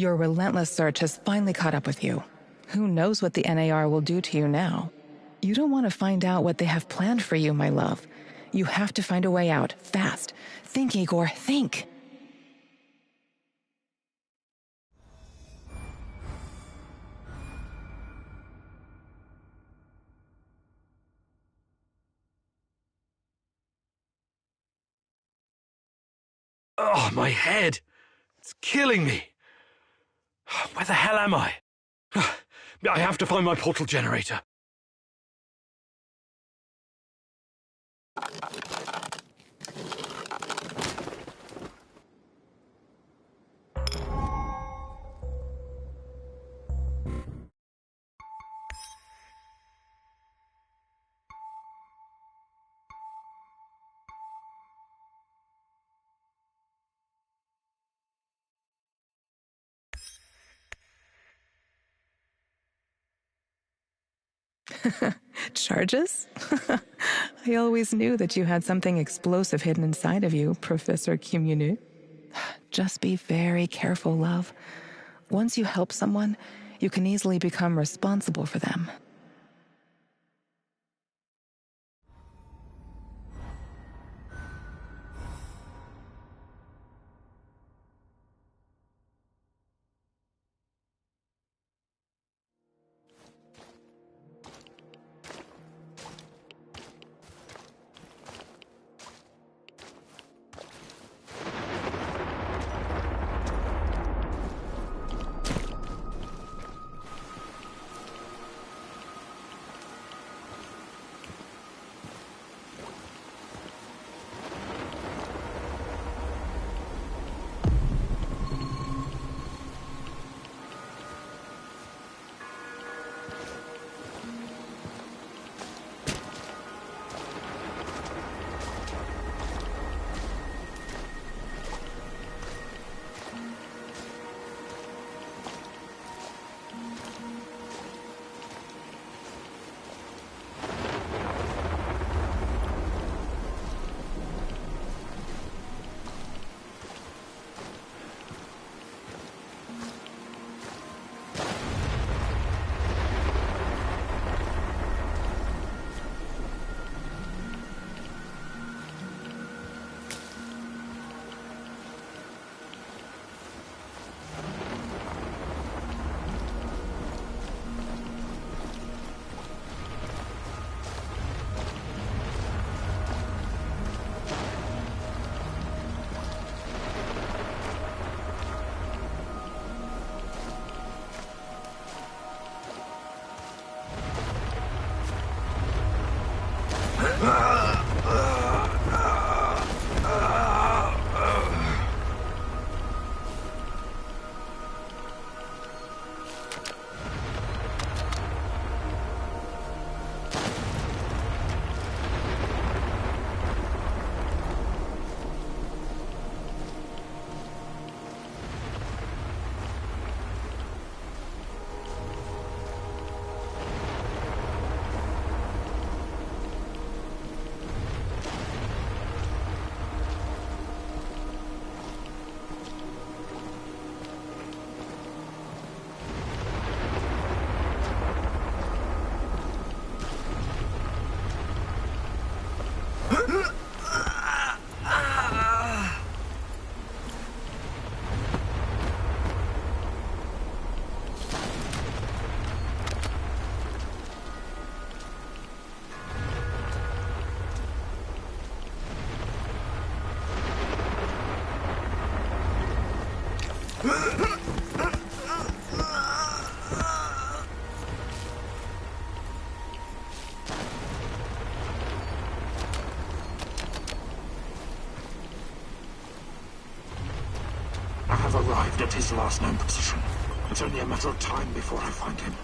Your relentless search has finally caught up with you. Who knows what the NAR will do to you now? You don't want to find out what they have planned for you, my love. You have to find a way out, fast. Think, Igor, think. Oh, my head! It's killing me! Where the hell am I? I have to find my portal generator. Charges? I always knew that you had something explosive hidden inside of you, Professor Cumunu. Just be very careful, love. Once you help someone, you can easily become responsible for them. I have arrived at his last known position. It's only a matter of time before I find him.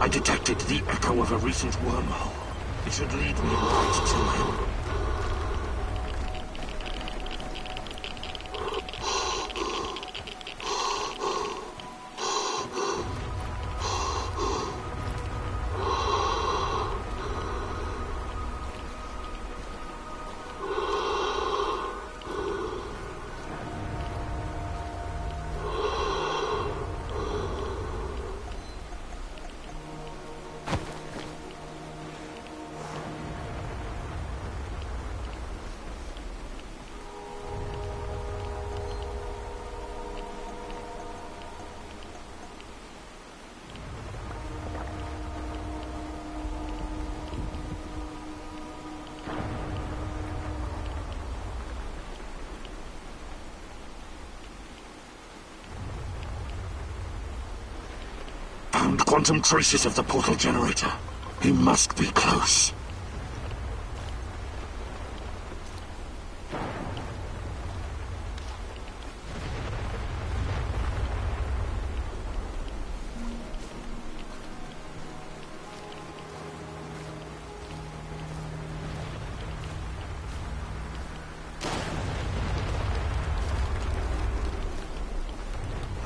I detected the echo of a recent wormhole. It should lead me right to him. Found quantum traces of the portal generator. He must be close.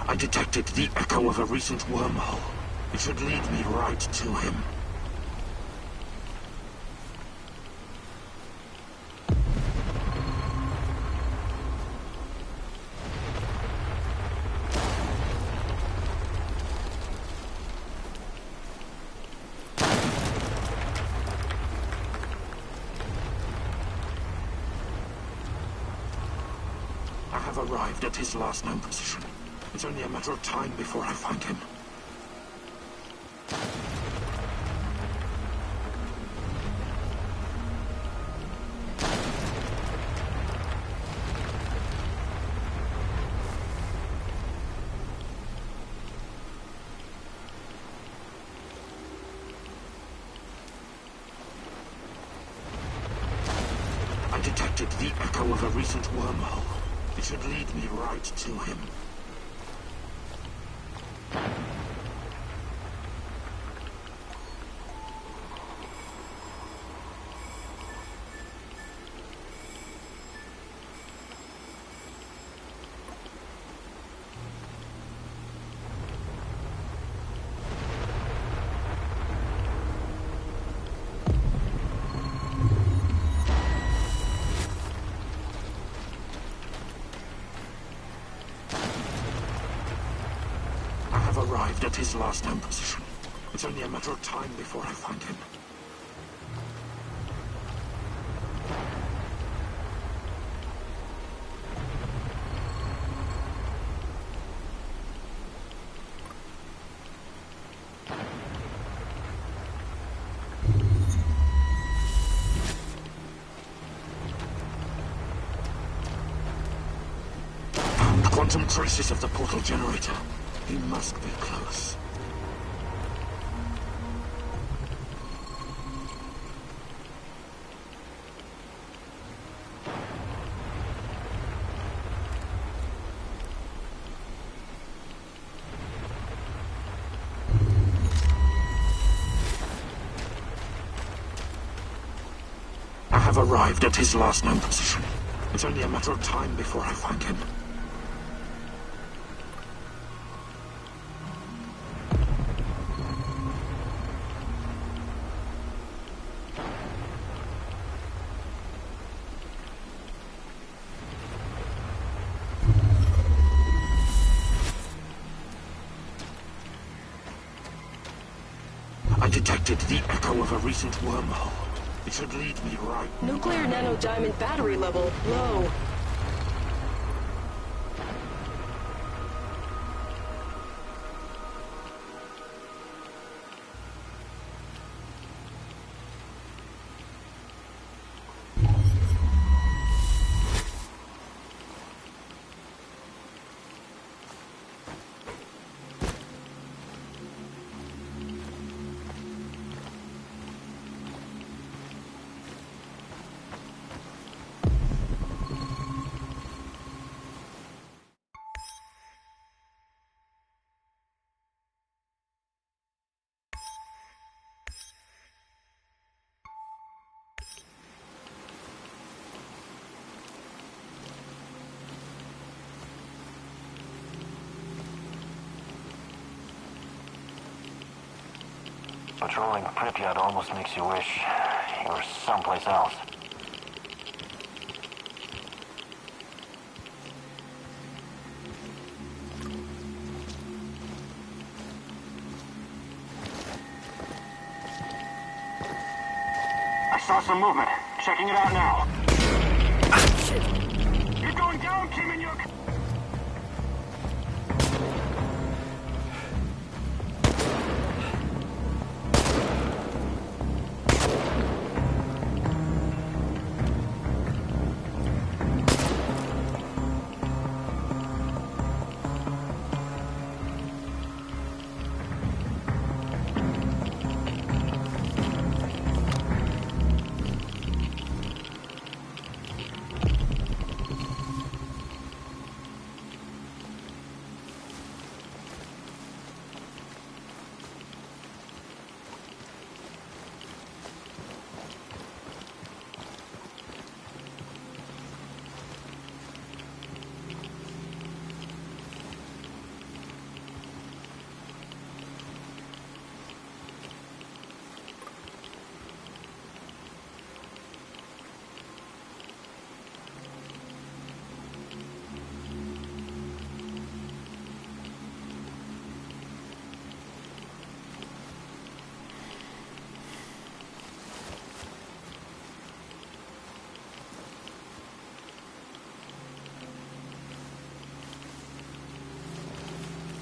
I detected the echo of a recent wormhole. It should lead me right to him. I have arrived at his last known position. It's only a matter of time before I find him. I detected the echo of a recent wormhole. It should lead me right to him. Arrived at his last known position. It's only a matter of time before I find him. Found quantum traces of the portal generator. He must be close. I have arrived at his last known position. It's only a matter of time before I find him. I detected the echo of a recent wormhole. It should lead me right... Nuclear nanodiamond battery level low. Patrolling Pripyat almost makes you wish you were someplace else. I saw some movement. Checking it out now. Shit! You're going down, Kim and Yuk!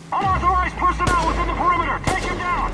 Unauthorized personnel within the perimeter! Take him down!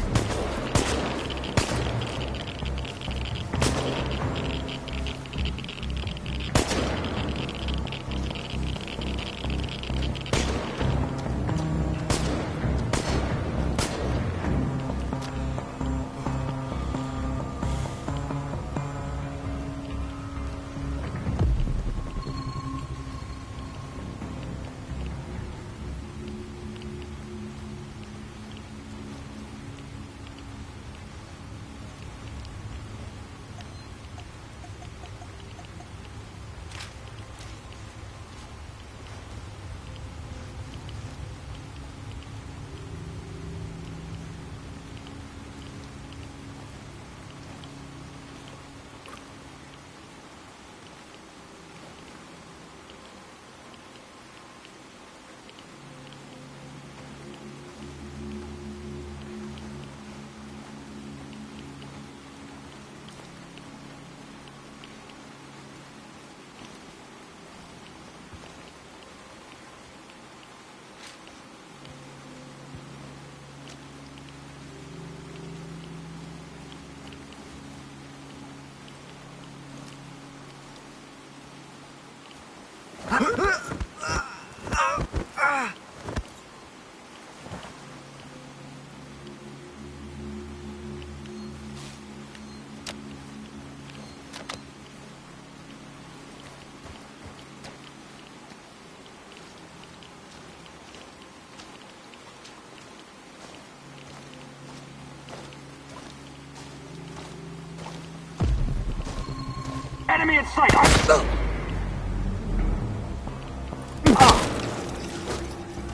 Enemy in sight!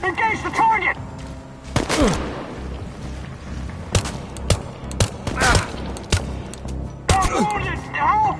Engage the target! Wounded! Help!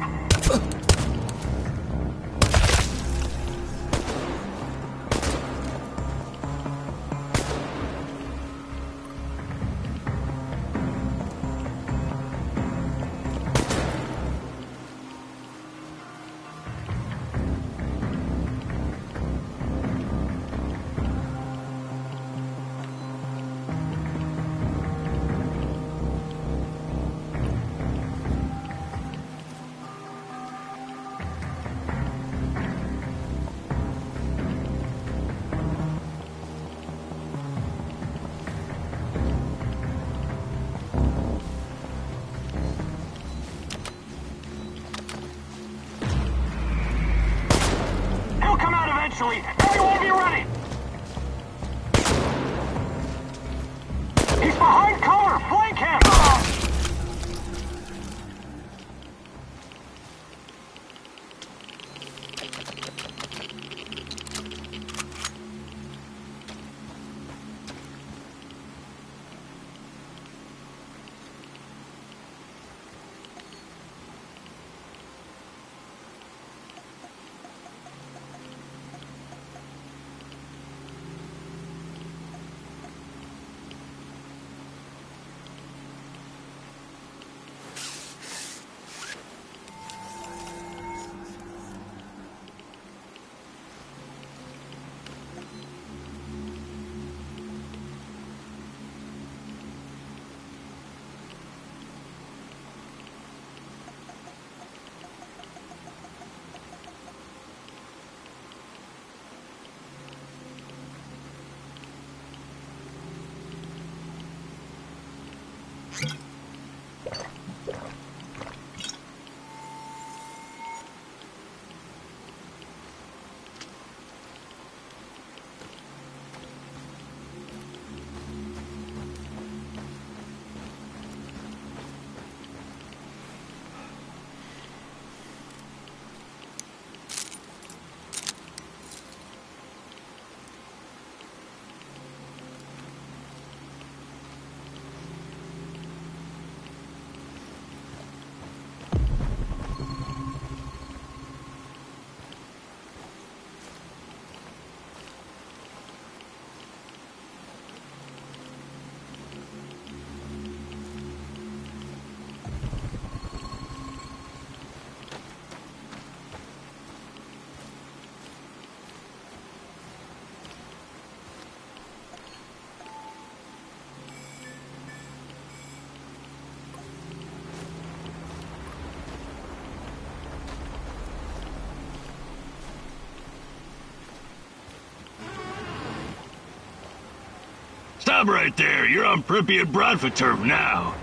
Stop right there. You're on Pripyat Bradford turf now.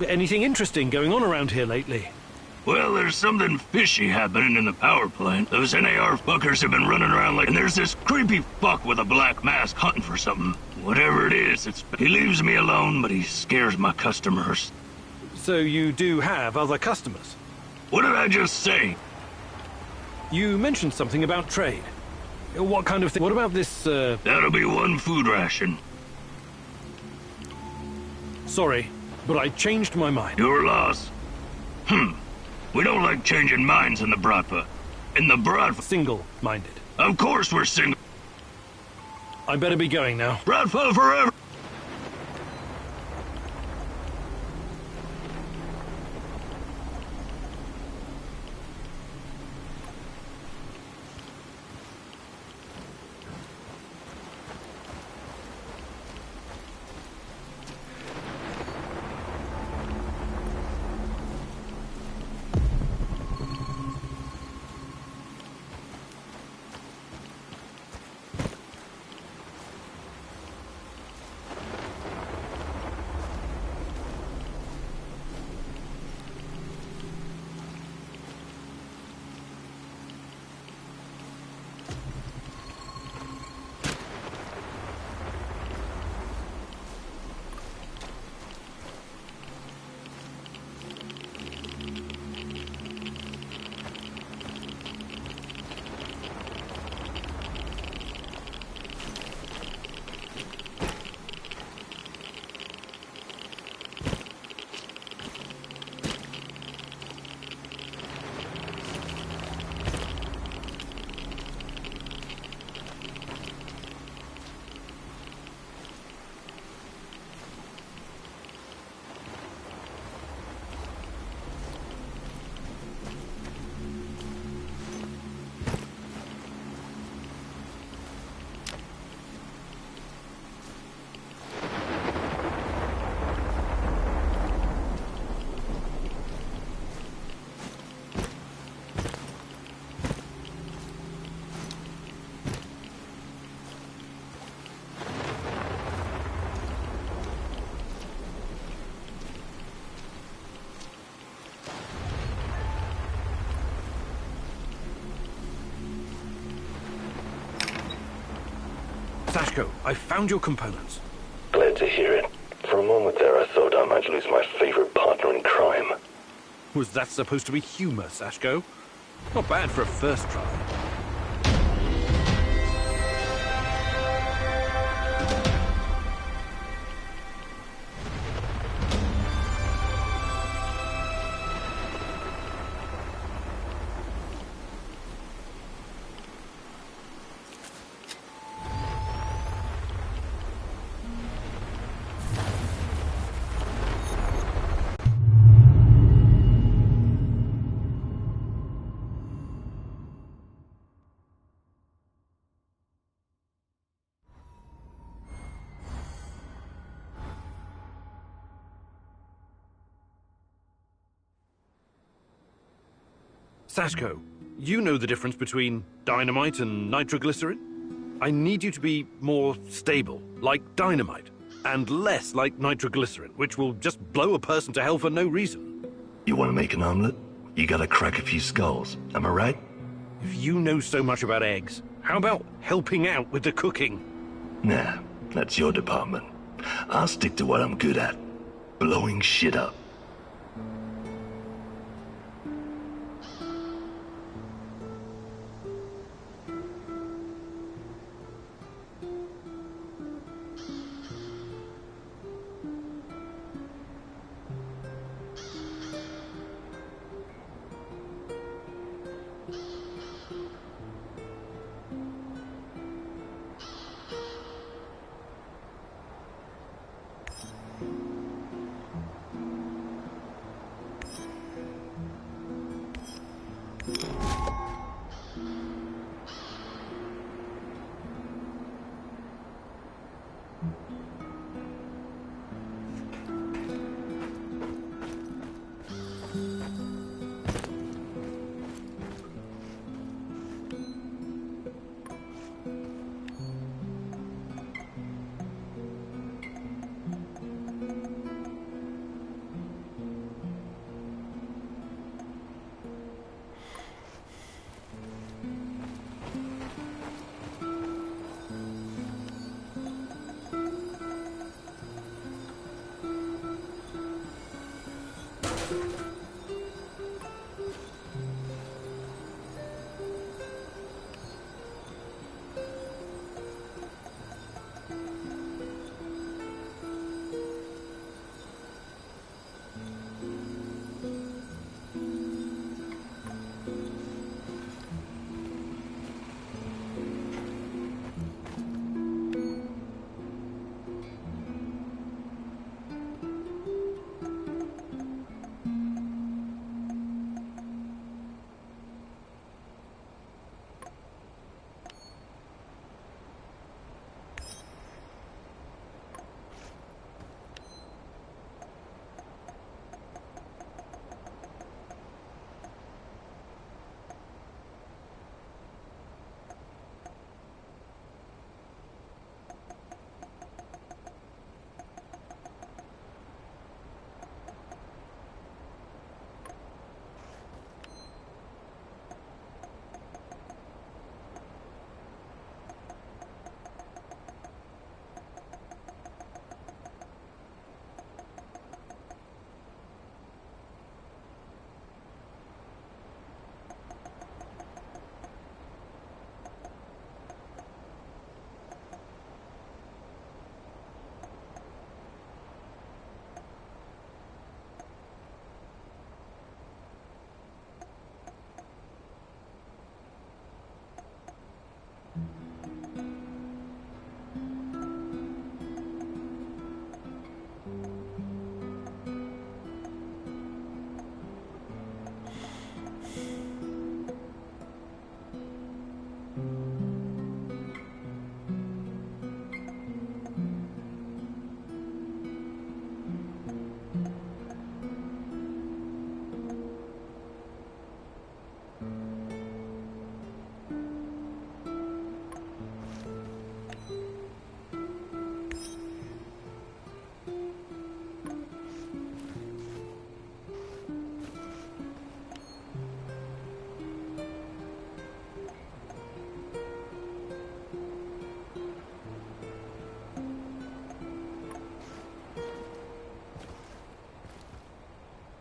Anything interesting going on around here lately? Well, there's something fishy happening in the power plant. Those NAR fuckers have been running around like... And there's this creepy fuck with a black mask hunting for something. Whatever it is, he leaves me alone, but he scares my customers. So you do have other customers? What did I just say? You mentioned something about trade. What kind of thing? What about this, That'll be one food ration. Sorry, but I changed my mind. Your loss. We don't like changing minds in the Bratva. In the Bratva... Single-minded. Of course we're single. I better be going now. Bratva forever! Sashko, I found your components. Glad to hear it. For a moment there, I thought I might lose my favorite partner in crime. Was that supposed to be humor, Sashko? Not bad for a first try. Sashko, you know the difference between dynamite and nitroglycerin? I need you to be more stable, like dynamite, and less like nitroglycerin, which will just blow a person to hell for no reason. You want to make an omelet? You gotta crack a few skulls, am I right? If you know so much about eggs, how about helping out with the cooking? Nah, that's your department. I'll stick to what I'm good at. Blowing shit up.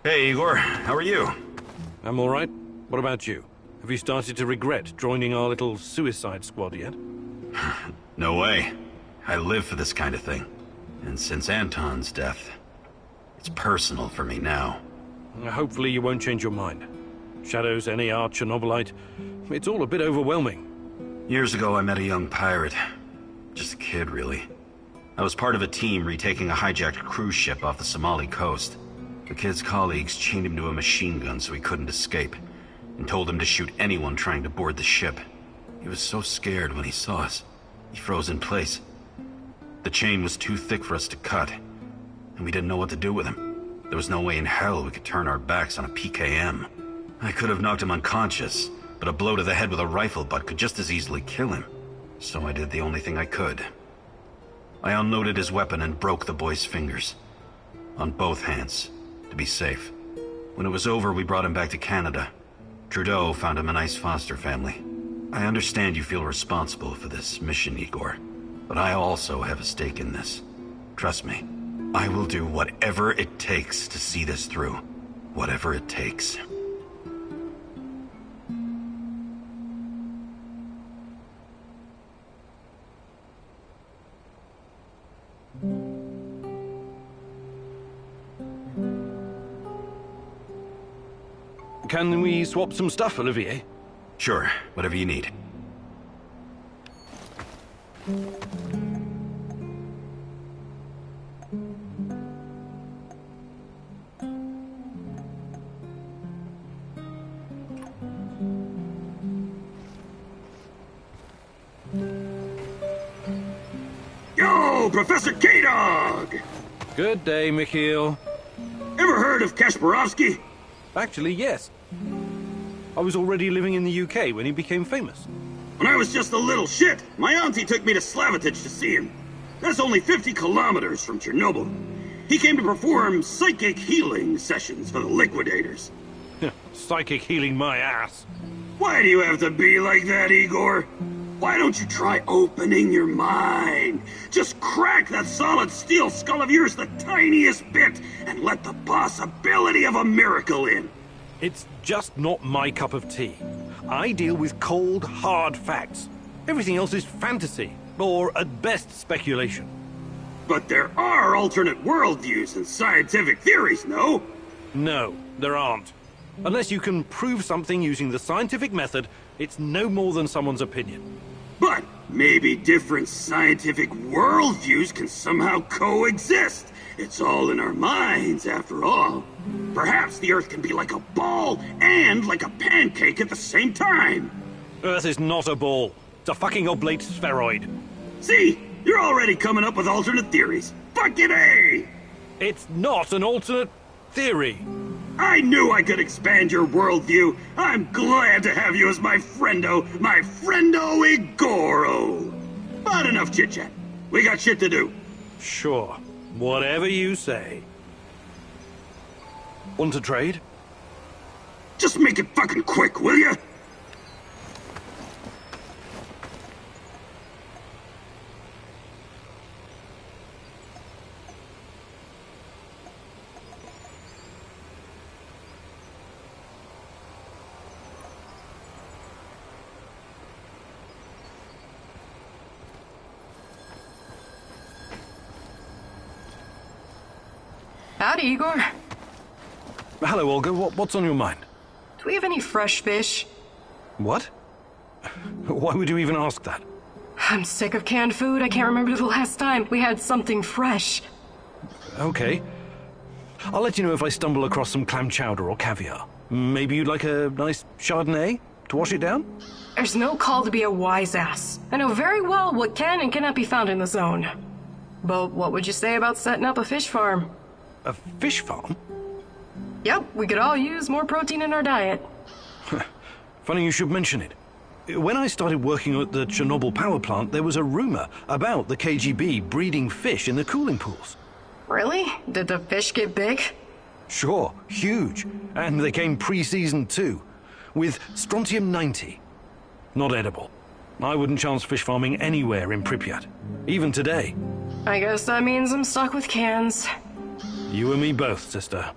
Hey, Igor. How are you? I'm all right. What about you? Have you started to regret joining our little suicide squad yet? No way. I live for this kind of thing. And since Anton's death, it's personal for me now. Hopefully you won't change your mind. Shadows, NAR, Chernobylite, it's all a bit overwhelming. Years ago, I met a young pirate. Just a kid, really. I was part of a team retaking a hijacked cruise ship off the Somali coast. The kid's colleagues chained him to a machine gun so he couldn't escape, and told him to shoot anyone trying to board the ship. He was so scared when he saw us, he froze in place. The chain was too thick for us to cut, and we didn't know what to do with him. There was no way in hell we could turn our backs on a PKM. I could have knocked him unconscious, but a blow to the head with a rifle butt could just as easily kill him. so I did the only thing I could. I unloaded his weapon and broke the boy's fingers. On both hands, to be safe. When it was over, we brought him back to Canada. Trudeau found him a nice foster family. I understand you feel responsible for this mission, Igor, but I also have a stake in this. Trust me, I will do whatever it takes to see this through. Whatever it takes. Can we swap some stuff, Olivier? Sure, whatever you need. Yo, Professor K-Dog! Good day, Mikhail. Ever heard of Kasparovsky? Actually, yes. I was already living in the UK when he became famous. When I was just a little shit, my auntie took me to Slavitage to see him. That's only 50 kilometers from Chernobyl. He came to perform psychic healing sessions for the liquidators. Psychic healing my ass. Why do you have to be like that, Igor? Why don't you try opening your mind? Just crack that solid steel skull of yours the tiniest bit and let the possibility of a miracle in. It's just not my cup of tea. I deal with cold, hard facts. Everything else is fantasy, or at best speculation. But there are alternate worldviews and scientific theories, no? No, there aren't. Unless you can prove something using the scientific method, it's no more than someone's opinion. But maybe different scientific worldviews can somehow coexist. It's all in our minds, after all. Perhaps the Earth can be like a ball and like a pancake at the same time. Earth is not a ball. It's a fucking oblate spheroid. See? You're already coming up with alternate theories. Fucking A! It's not an alternate theory. I knew I could expand your worldview. I'm glad to have you as my friendo Igoro. But enough chit-chat. We got shit to do. Sure. Whatever you say. Want to trade? Just make it fucking quick, will ya? Howdy, Igor. Hello, Olga. What's on your mind? Do we have any fresh fish? What? Why would you even ask that? I'm sick of canned food. I can't remember the last time we had something fresh. Okay. I'll let you know if I stumble across some clam chowder or caviar. Maybe you'd like a nice Chardonnay to wash it down? There's no call to be a wise ass. I know very well what can and cannot be found in the zone. But what would you say about setting up a fish farm? A fish farm? Yep, we could all use more protein in our diet. Funny you should mention it. When I started working at the Chernobyl power plant, there was a rumor about the KGB breeding fish in the cooling pools. Really? Did the fish get big? Sure, huge. And they came pre-seasoned too, with strontium-90. Not edible. I wouldn't chance fish farming anywhere in Pripyat, even today. I guess that means I'm stuck with cans. You and me both, sister.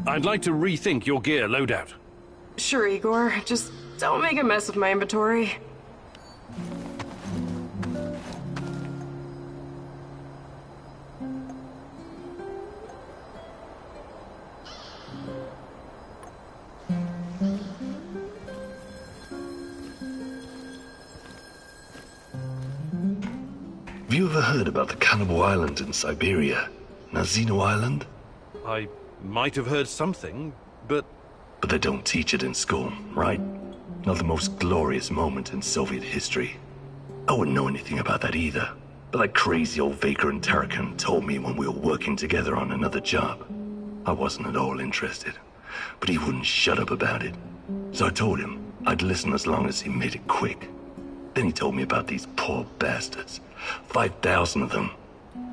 I'd like to rethink your gear loadout. Sure, Igor. Just don't make a mess of my inventory. Have you ever heard about the Cannibal Island in Siberia? Nazino Island? I might have heard something, but... But they don't teach it in school, right? Not the most glorious moment in Soviet history. I wouldn't know anything about that either. But that crazy old Vaker and Tarakan told me when we were working together on another job. I wasn't at all interested. But he wouldn't shut up about it. So I told him, I'd listen as long as he made it quick. Then he told me about these poor bastards. 5,000 of them.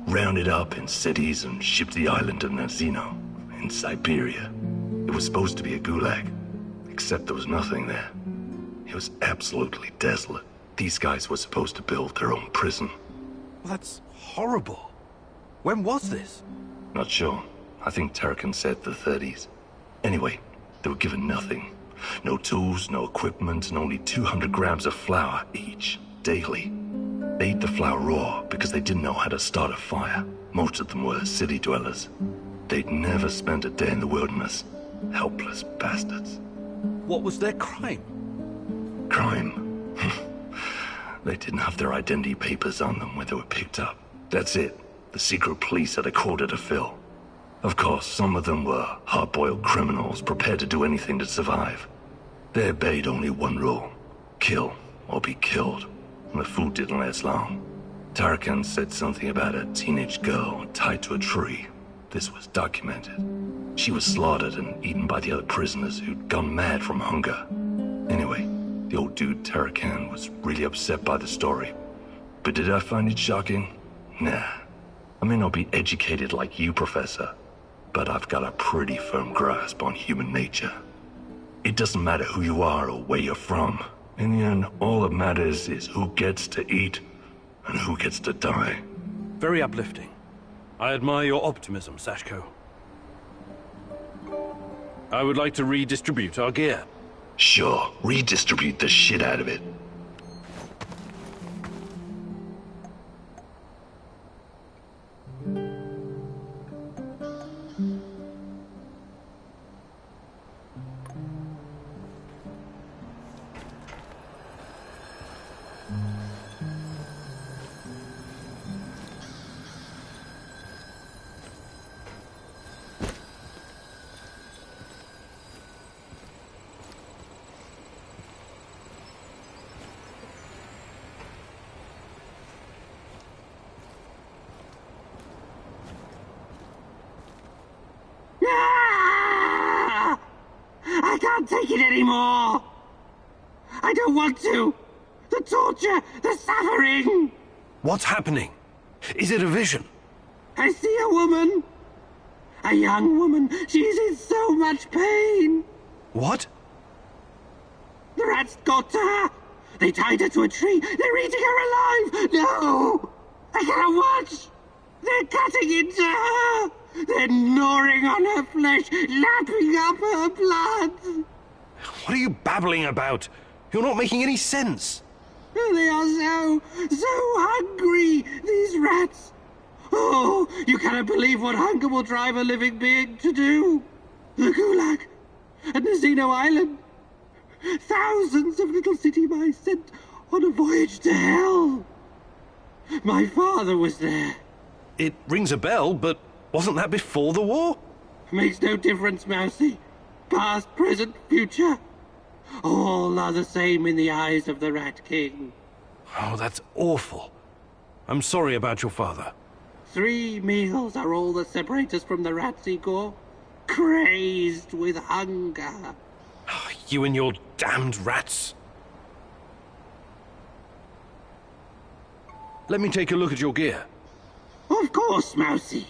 Rounded up in cities and shipped to the island of Nazino, in Siberia. It was supposed to be a gulag, except there was nothing there. It was absolutely desolate. These guys were supposed to build their own prison. Well, that's horrible. When was this? Not sure. I think Tarkin said the 30s. Anyway, they were given nothing. No tools, no equipment, and only 200 grams of flour each, daily. They ate the flour raw because they didn't know how to start a fire. Most of them were city dwellers. They'd never spent a day in the wilderness. Helpless bastards. What was their crime? Crime? They didn't have their identity papers on them when they were picked up. That's it. The secret police had a quota to fill. Of course, some of them were hard-boiled criminals prepared to do anything to survive. They obeyed only one rule: kill or be killed. And the food didn't last long. Tarkin said something about a teenage girl tied to a tree. This was documented. She was slaughtered and eaten by the other prisoners who'd gone mad from hunger. Anyway, the old dude Tarkin was really upset by the story. But did I find it shocking? Nah. I may not be educated like you, Professor, but I've got a pretty firm grasp on human nature. It doesn't matter who you are or where you're from. In the end, all that matters is who gets to eat and who gets to die. Very uplifting. I admire your optimism, Sashko. I would like to redistribute our gear. Sure, redistribute the shit out of it. I can't take it anymore! I don't want to! The torture! The suffering! What's happening? Is it a vision? I see a woman! A young woman! She's in so much pain! What? The rats got to her! They tied her to a tree! They're eating her alive! No! I cannot watch! They're cutting into her! They're gnawing on her flesh, lapping up her blood! What are you babbling about? You're not making any sense. They are so hungry, these rats! Oh, you cannot believe what hunger will drive a living being to do! The Gulag, at Nazino Island. Thousands of little city mice sent on a voyage to hell. My father was there. It rings a bell, but wasn't that before the war? Makes no difference, Mousy. Past, present, future. All are the same in the eyes of the Rat King. Oh, that's awful. I'm sorry about your father. 3 meals are all that separate us from the rats, Igor. Crazed with hunger. You and your damned rats. Let me take a look at your gear. Of course, Mousy.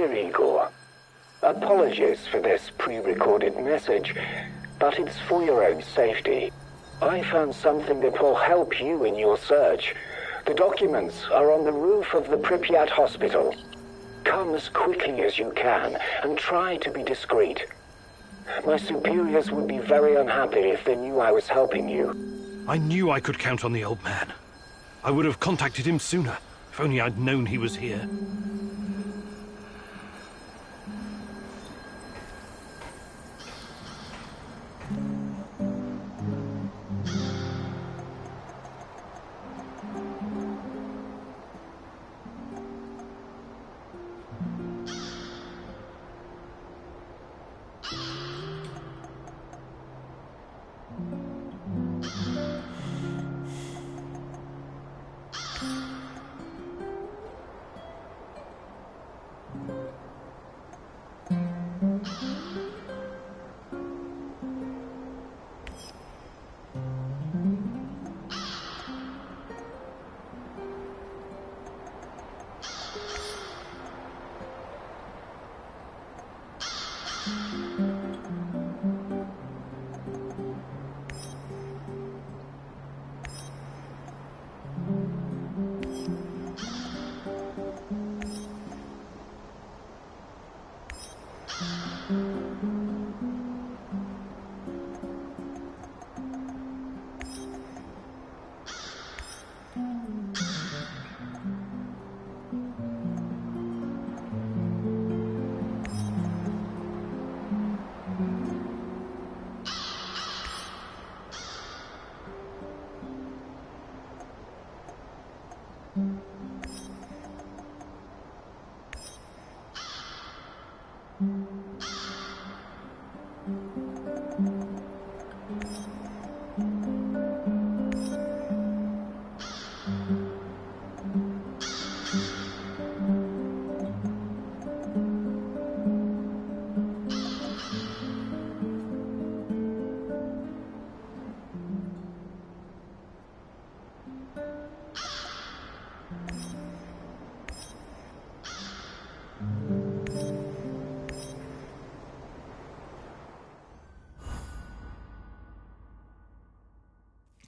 Dear Igor, apologies for this pre-recorded message, but it's for your own safety. I found something that will help you in your search. The documents are on the roof of the Pripyat hospital. Come as quickly as you can, and try to be discreet. My superiors would be very unhappy if they knew I was helping you. I knew I could count on the old man. I would have contacted him sooner, if only I'd known he was here.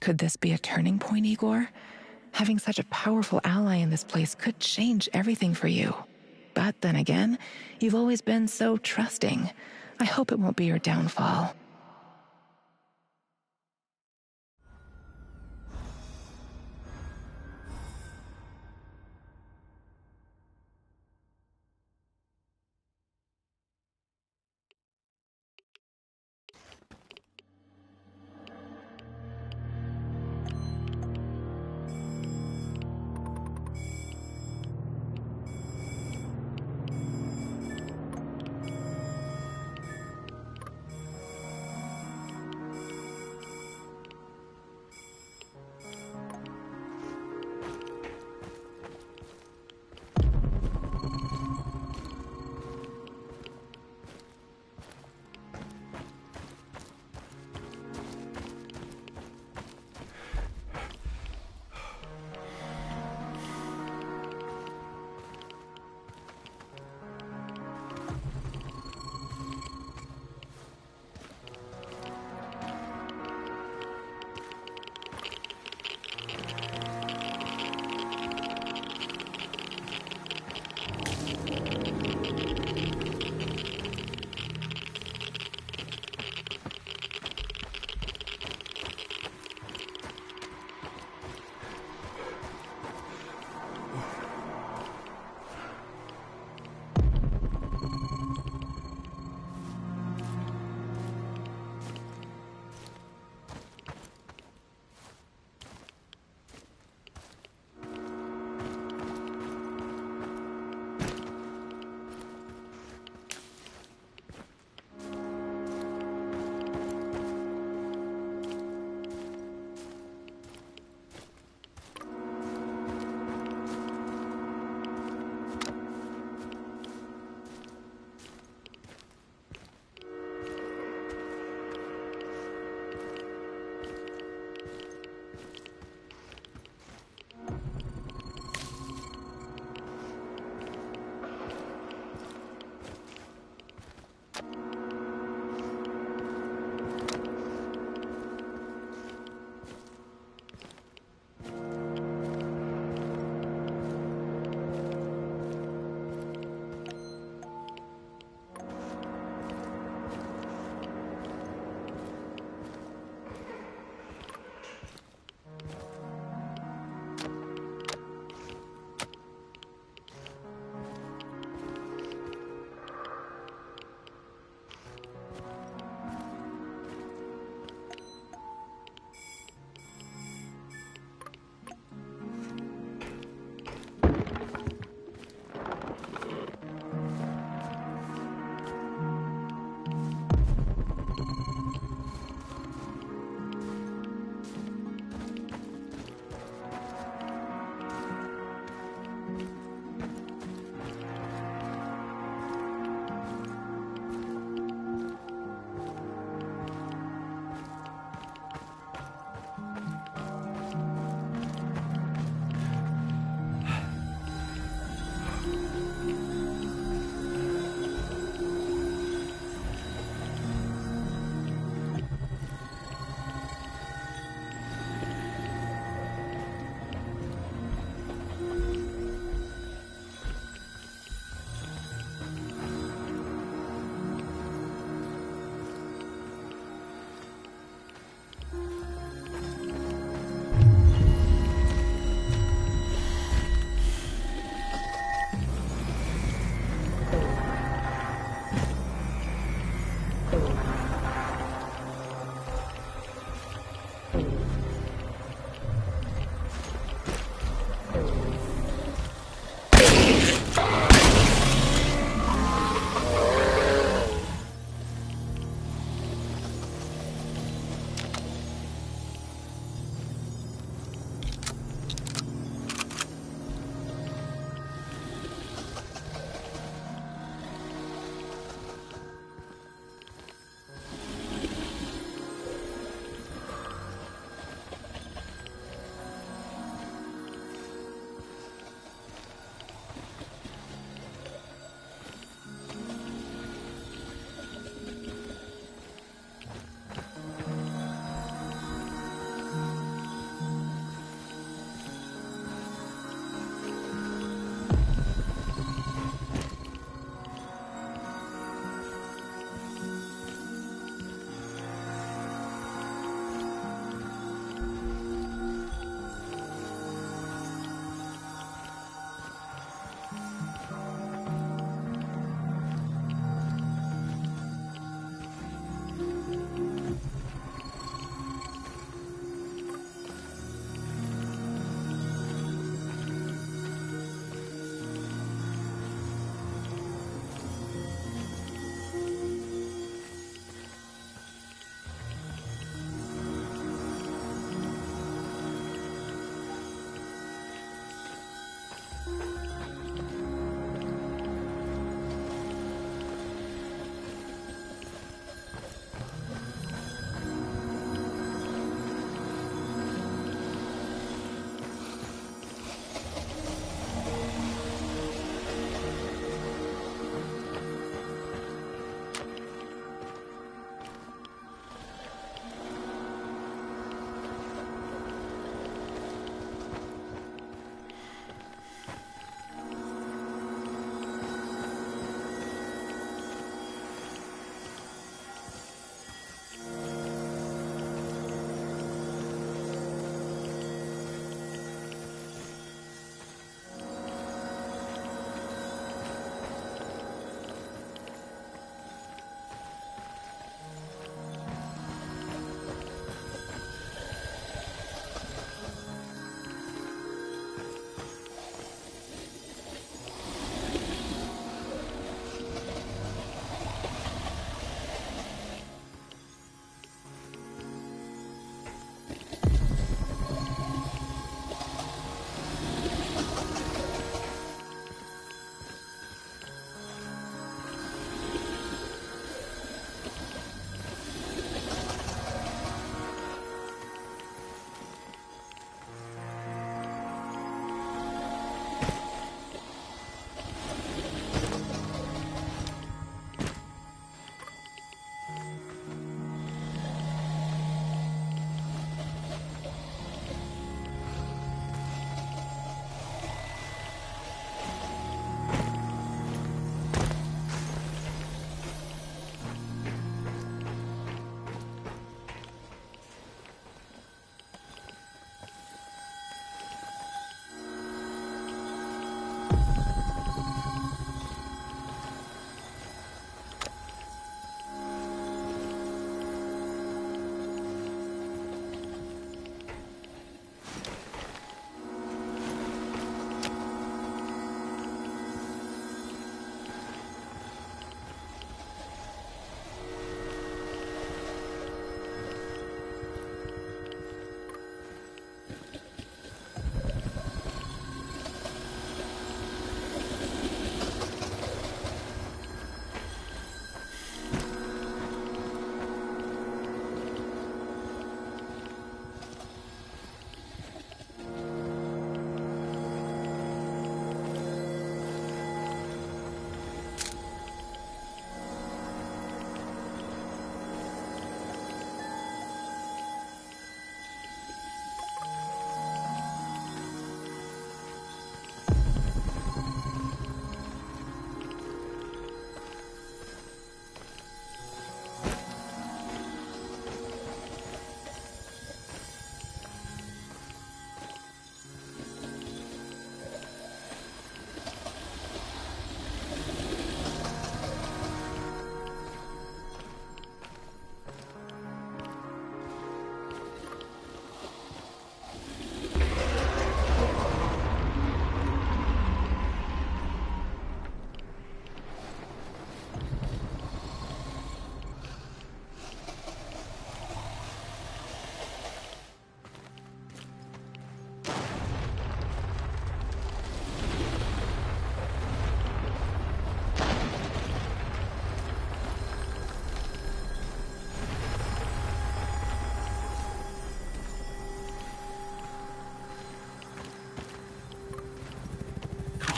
Could this be a turning point, Igor? Having such a powerful ally in this place could change everything for you. But then again, you've always been so trusting. I hope it won't be your downfall.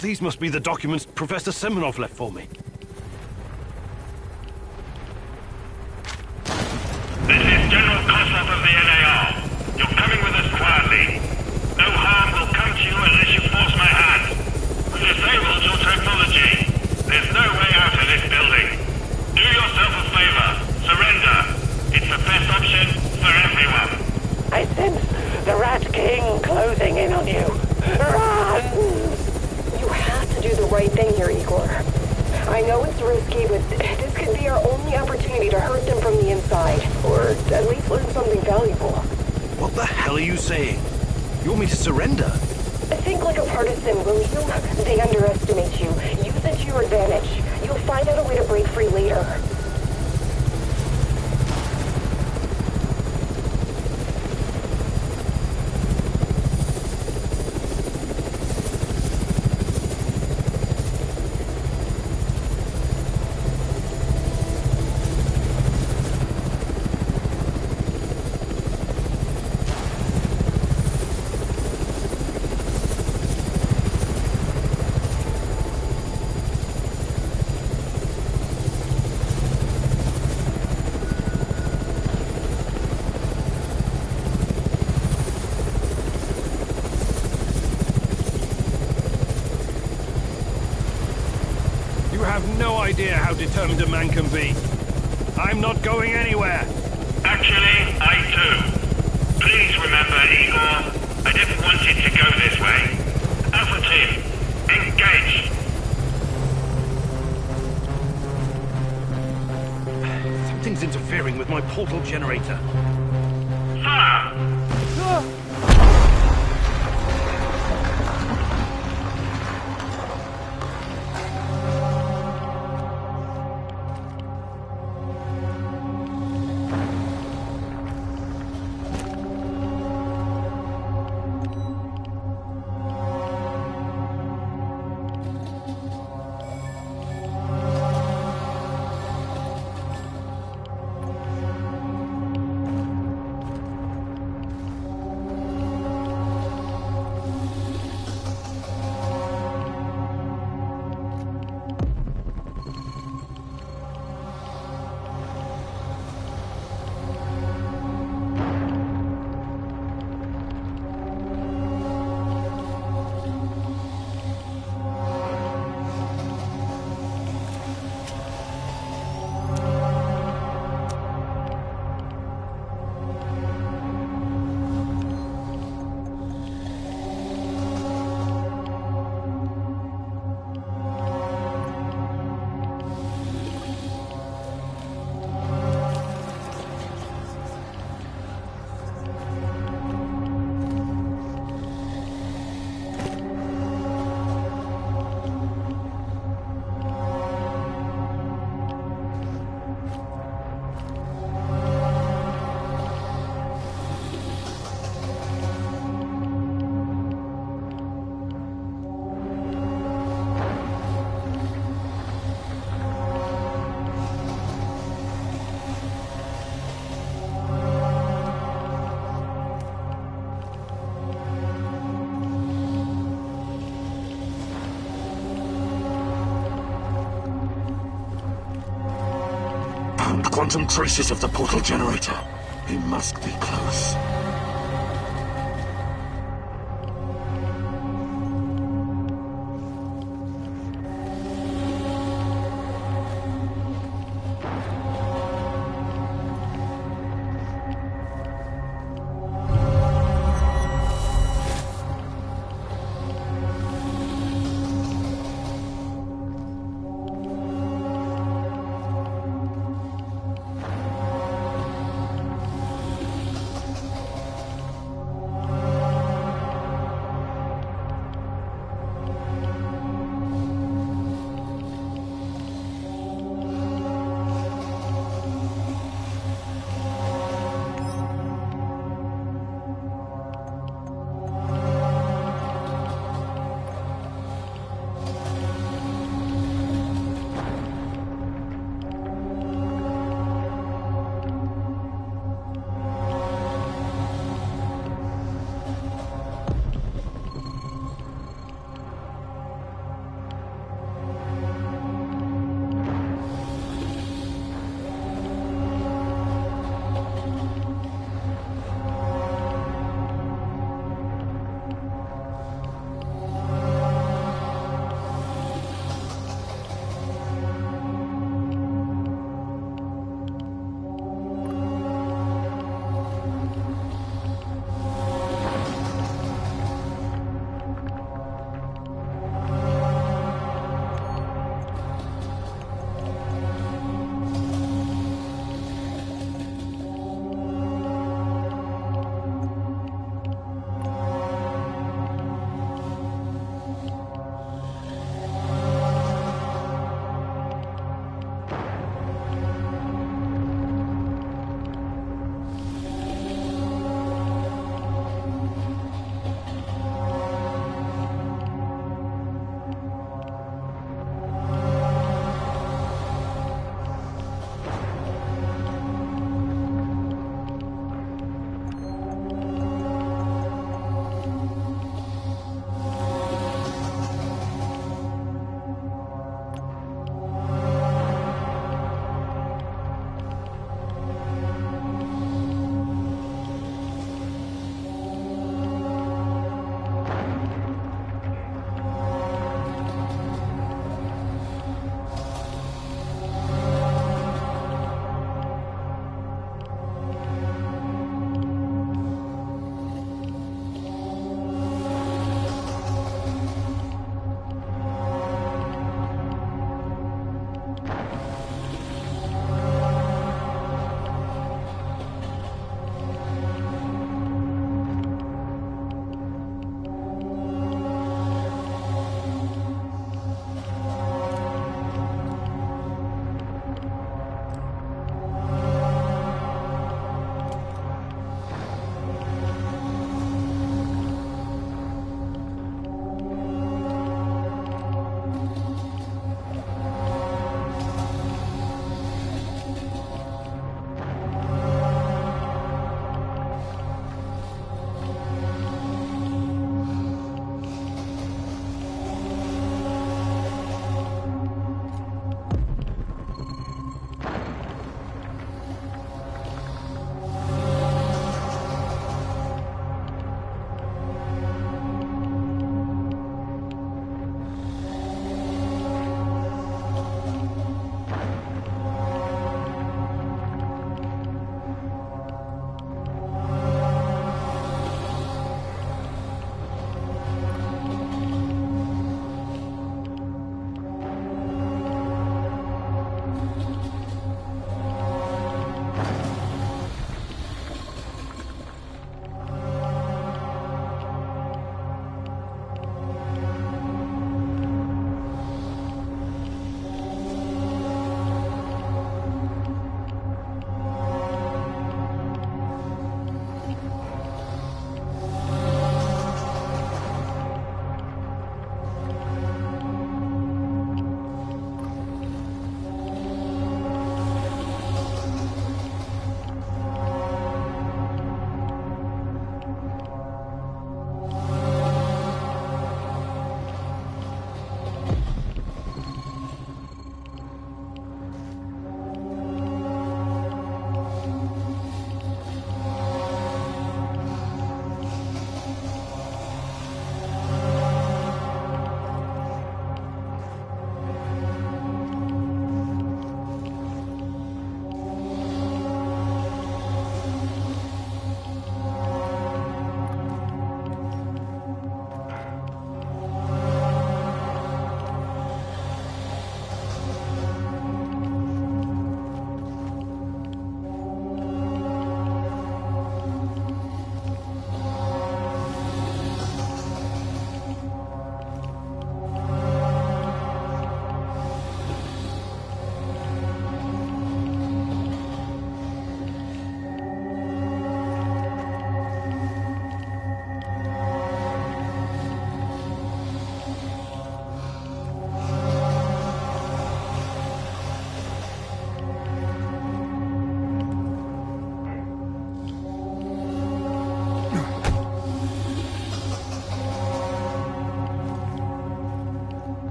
These must be the documents Professor Semenov left for me. This is General Kossoff of the NAR. You're coming with us quietly. No harm will come to you unless you force my hand. We disabled your technology. There's no way out of this building. Do yourself a favor. Surrender. It's the best option for everyone. I sense the Rat King closing in on you. Run! You have to do the right thing here, Igor. I know it's risky, but this could be our only opportunity to hurt them from the inside. Or at least learn something valuable. What the hell are you saying? You want me to surrender? Think like a partisan, will you? They underestimate you. Use it to your advantage. You'll find out a way to break free later. have no idea how determined a man can be. I'm not going anywhere. Actually, I do. Please remember, Igor, I didn't want it to go this way. Alpha team, engage! Something's interfering with my portal generator. Fire! Quantum traces of the portal generator. He must be close.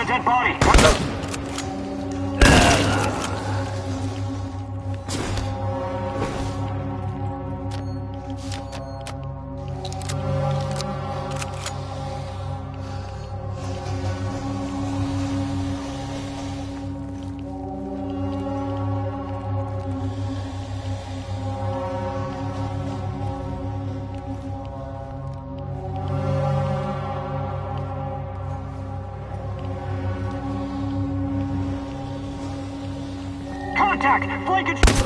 found a dead body. Contact! Flank and...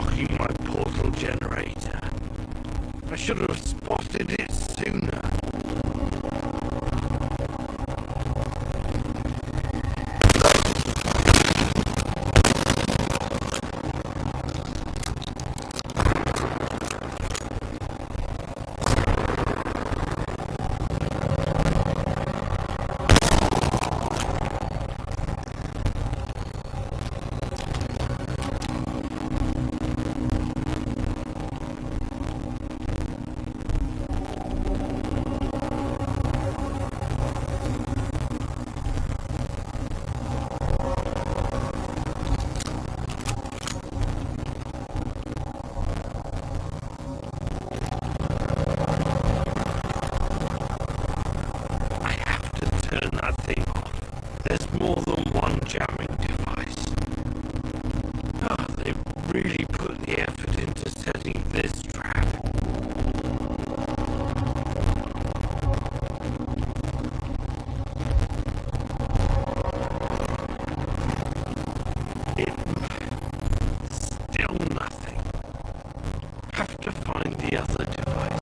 blocking my portal generator. I should have spotted it sooner. Really put the effort into setting this trap. Still nothing. Have to find the other device.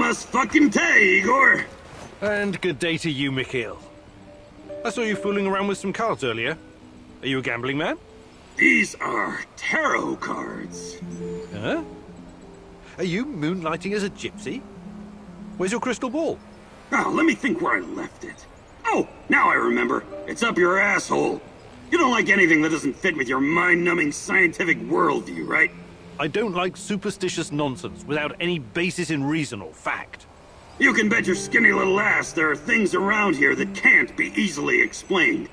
Namaste fucking tay, Igor! And good day to you, Mikhail. I saw you fooling around with some cards earlier. Are you a gambling man? These are tarot cards. Huh? Are you moonlighting as a gypsy? Where's your crystal ball? Oh, let me think where I left it. Oh, now I remember. It's up your asshole. You don't like anything that doesn't fit with your mind-numbing scientific worldview, right? I don't like superstitious nonsense without any basis in reason or fact. You can bet your skinny little ass there are things around here that can't be easily explained.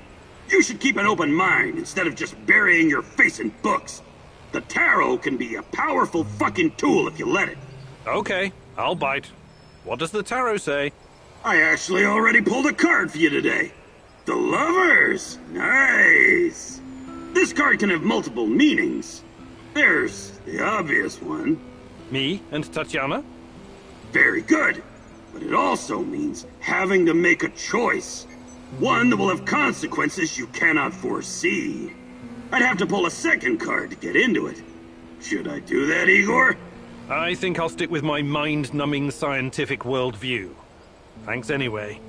You should keep an open mind instead of just burying your face in books. The tarot can be a powerful fucking tool if you let it. Okay, I'll bite. What does the tarot say? I actually already pulled a card for you today. The Lovers! Nice! This card can have multiple meanings. There's the obvious one. Me and Tatiana? Very good. But it also means having to make a choice. One that will have consequences you cannot foresee. I'd have to pull a second card to get into it. Should I do that, Igor? I think I'll stick with my mind-numbing scientific worldview. Thanks anyway.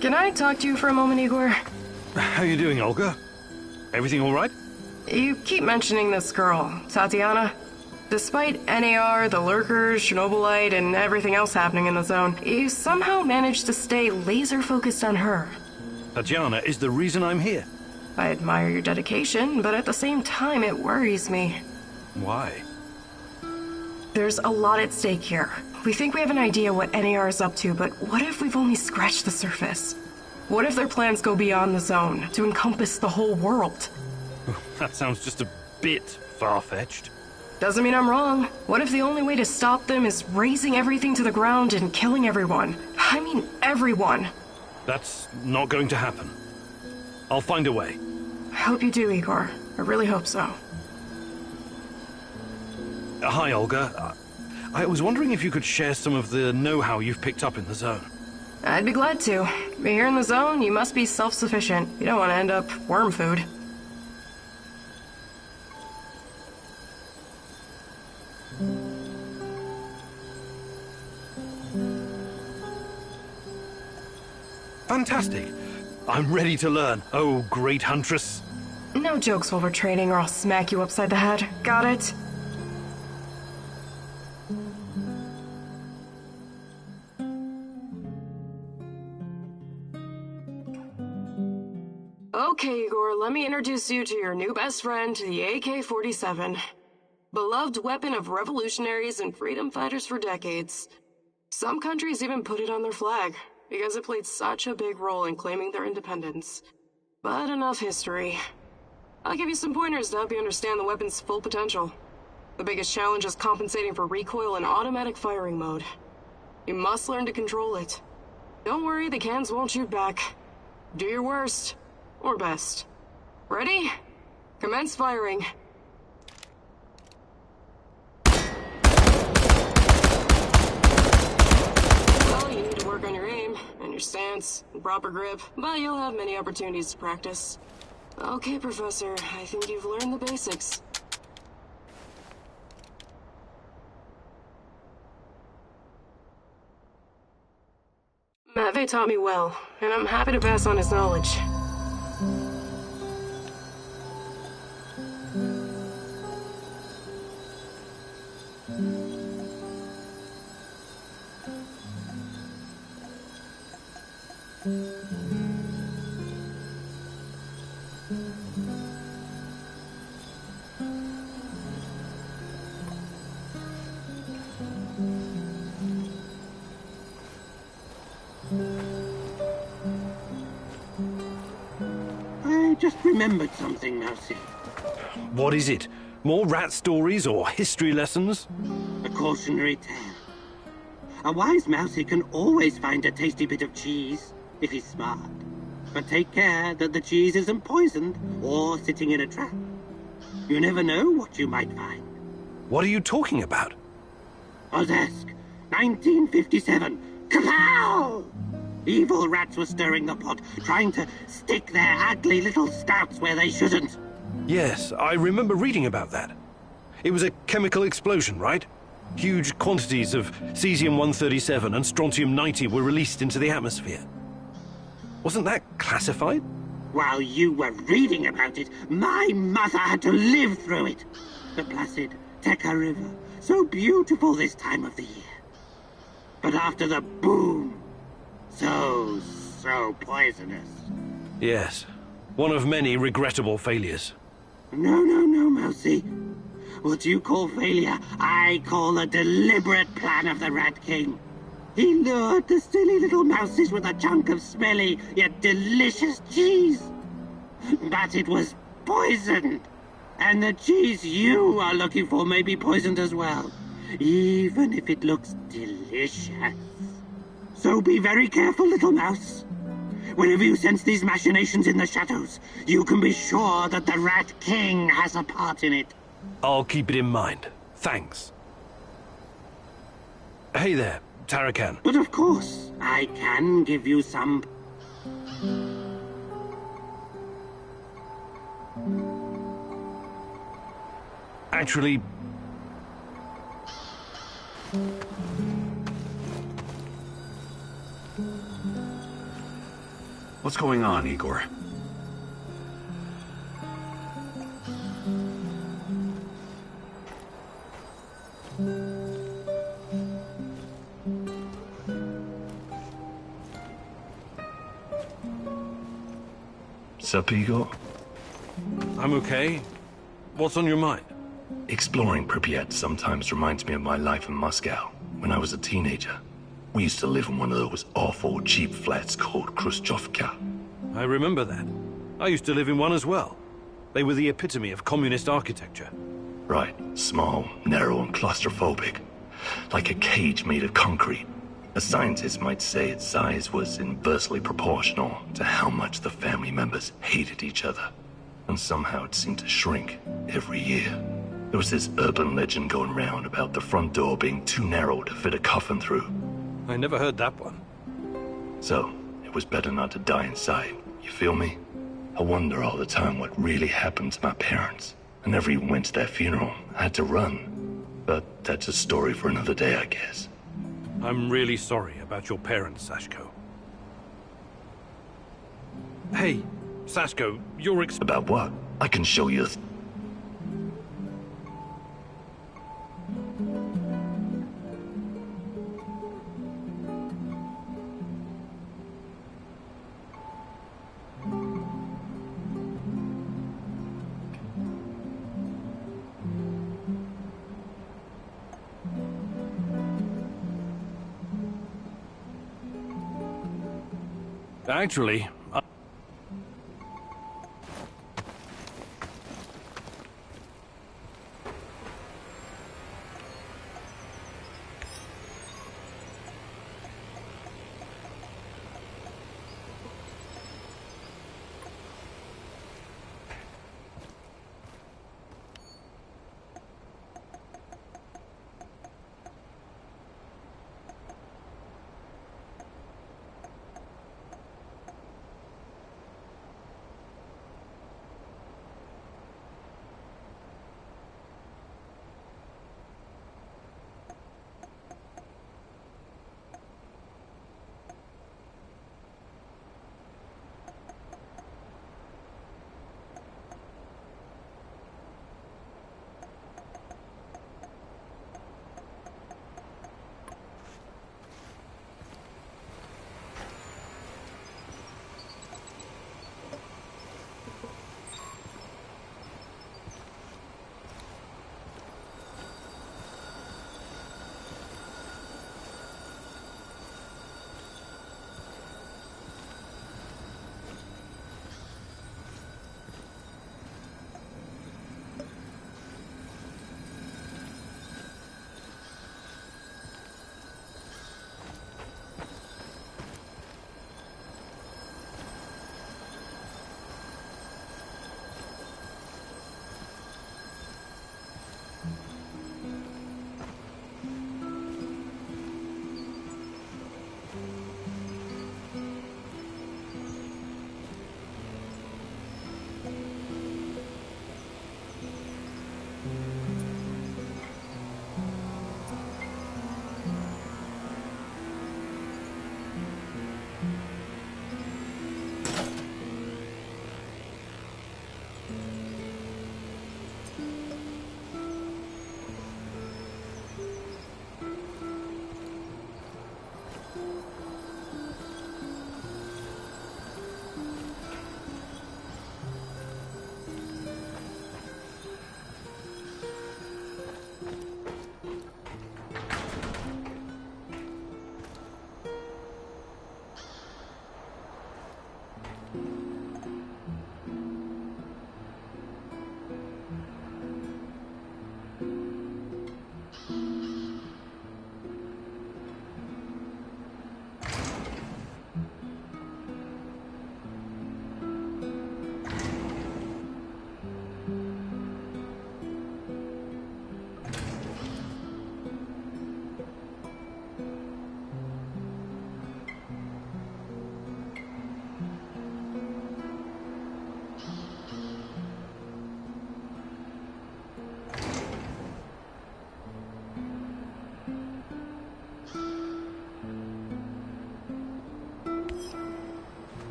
Can I talk to you for a moment, Igor? How you doing, Olga? Everything all right? You keep mentioning this girl, Tatiana. Despite NAR, the Lurkers, Chernobylite, and everything else happening in the zone, you somehow managed to stay laser-focused on her. Tatiana is the reason I'm here. I admire your dedication, but at the same time, it worries me. Why? There's a lot at stake here. We think we have an idea what NAR is up to, but what if we've only scratched the surface? What if their plans go beyond the zone, to encompass the whole world? That sounds just a bit far-fetched. Doesn't mean I'm wrong. What if the only way to stop them is razing everything to the ground and killing everyone? I mean, everyone. That's not going to happen. I'll find a way. I hope you do, Igor. I really hope so. Hi, Olga. I was wondering if you could share some of the know-how you've picked up in the zone. I'd be glad to. But here in the zone, you must be self-sufficient. You don't want to end up worm food. Fantastic. I'm ready to learn. Oh, great huntress. No jokes while we're training or I'll smack you upside the head. Got it? Okay, Igor, let me introduce you to your new best friend, the AK-47. Beloved weapon of revolutionaries and freedom fighters for decades. Some countries even put it on their flag, because it played such a big role in claiming their independence. But enough history. I'll give you some pointers to help you understand the weapon's full potential. The biggest challenge is compensating for recoil in automatic firing mode. You must learn to control it. Don't worry, the cans won't shoot back. Do your worst. Or best. Ready? Commence firing. Well, you need to work on your aim, and your stance, and proper grip, but you'll have many opportunities to practice. Okay, Professor, I think you've learned the basics. Matvey taught me well, and I'm happy to pass on his knowledge. just remembered something, Mousy. What is it? More rat stories or history lessons? A cautionary tale. A wise Mousy can always find a tasty bit of cheese, if he's smart. But take care that the cheese isn't poisoned or sitting in a trap. You never know what you might find. What are you talking about? Ozesk, 1957. Kapow! Evil rats were stirring the pot, trying to stick their ugly little snouts where they shouldn't. Yes, I remember reading about that. It was a chemical explosion, right? Huge quantities of cesium-137 and strontium-90 were released into the atmosphere. Wasn't that classified? While you were reading about it, my mother had to live through it. The placid Tekka River, so beautiful this time of the year. But after the boom, so poisonous. Yes, one of many regrettable failures. No, Mousy. What you call failure, I call a deliberate plan of the Rat King. He lured the silly little mouses with a chunk of smelly yet delicious cheese. But it was poisoned. And the cheese you are looking for may be poisoned as well, even if it looks delicious. So be very careful, little mouse. Whenever you sense these machinations in the shadows, you can be sure that the Rat King has a part in it. I'll keep it in mind. Thanks. Hey there, Tarakan. But of course, I can give you some. Actually... What's going on, Igor? Sup, Igor? I'm okay. What's on your mind? Exploring Pripyat sometimes reminds me of my life in Moscow when I was a teenager. We used to live in one of those awful cheap flats called Khrushchevka. I remember that. I used to live in one as well. They were the epitome of communist architecture. Right. Small, narrow, and claustrophobic. Like a cage made of concrete. A scientist might say its size was inversely proportional to how much the family members hated each other. And somehow it seemed to shrink every year. There was this urban legend going round about the front door being too narrow to fit a coffin through. I never heard that one. So, it was better not to die inside, you feel me? I wonder all the time what really happened to my parents. I never even went to their funeral. I had to run. But that's a story for another day, I guess. I'm really sorry about your parents, Sashko. Hey, Sashko, you're About what? I can show you Actually,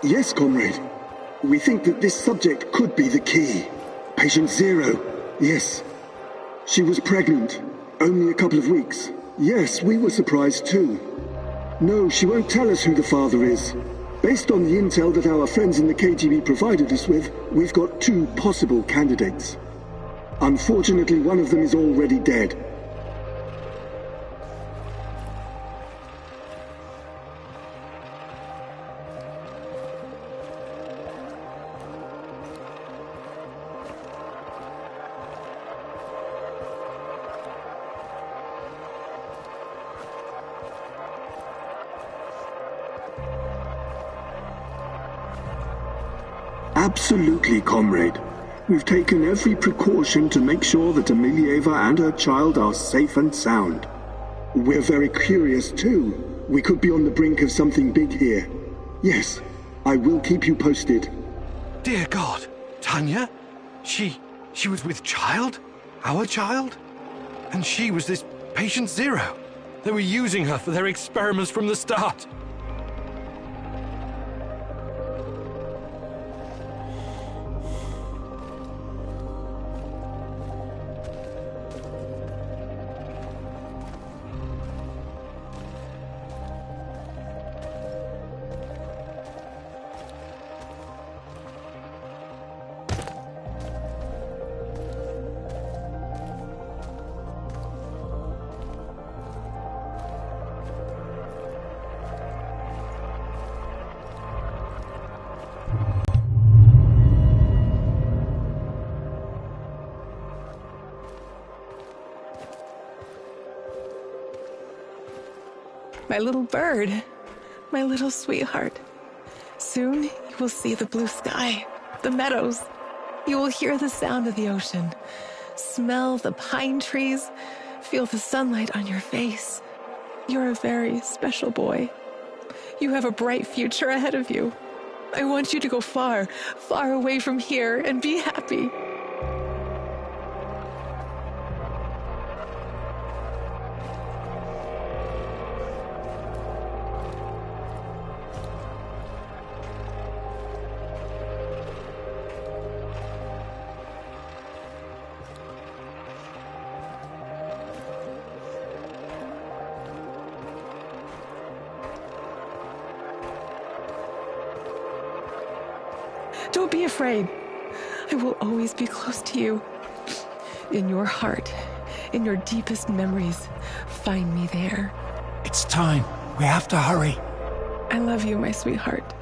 Yes, comrade. We think that this subject could be the key. Patient Zero. Yes. She was pregnant. Only a couple of weeks. Yes, we were surprised too. No, she won't tell us who the father is. Based on the intel that our friends in the KGB provided us with, we've got 2 possible candidates. Unfortunately, one of them is already dead. Absolutely, comrade. We've taken every precaution to make sure that Emilieva and her child are safe and sound. We're very curious too. We could be on the brink of something big here. Yes, I will keep you posted. Dear God, Tanya? She was with child? Our child? And she was this patient Zero. They were using her for their experiments from the start. My little bird, my little sweetheart. Soon you will see the blue sky, the meadows. You will hear the sound of the ocean, smell the pine trees, feel the sunlight on your face. You're a very special boy. You have a bright future ahead of you. I want you to go far, far away from here and be happy. Don't be afraid. I will always be close to you. In your heart, in your deepest memories, find me there. It's time. We have to hurry. I love you, my sweetheart.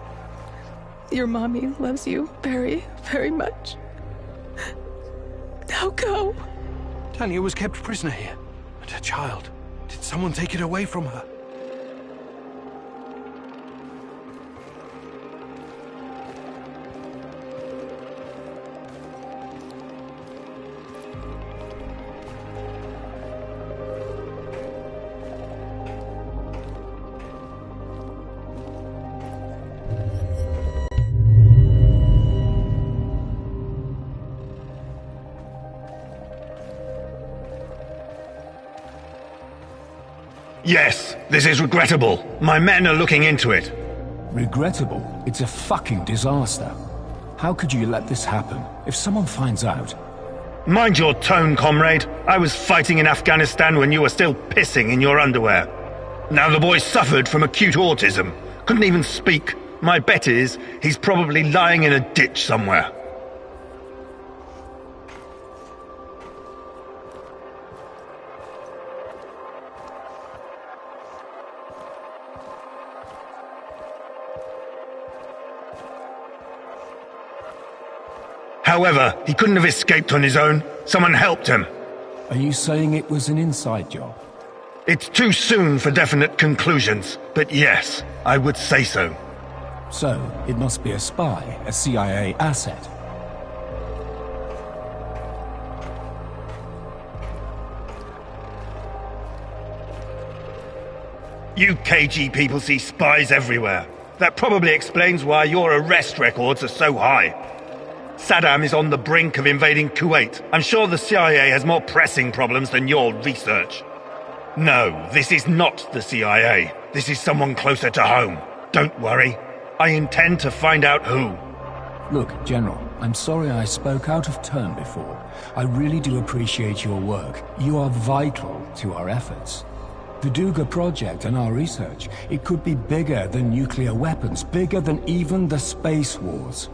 Your mommy loves you very, very much. Now go. Tanya was kept prisoner here. And her child. Did someone take it away from her? Yes, this is regrettable. My men are looking into it. Regrettable? It's a fucking disaster. How could you let this happen? If someone finds out... Mind your tone, comrade. I was fighting in Afghanistan when you were still pissing in your underwear. Now the boy suffered from acute autism. Couldn't even speak. My bet is he's probably lying in a ditch somewhere. However, he couldn't have escaped on his own. Someone helped him. Are you saying it was an inside job? It's too soon for definite conclusions, but yes, I would say so. So, it must be a spy, a CIA asset. You KG people see spies everywhere. That probably explains why your arrest records are so high. Saddam is on the brink of invading Kuwait. I'm sure the CIA has more pressing problems than your research. No, this is not the CIA. This is someone closer to home. Don't worry. I intend to find out who. Look, General, I'm sorry I spoke out of turn before. I really do appreciate your work. You are vital to our efforts. The Duga project and our research, it could be bigger than nuclear weapons, bigger than even the space wars.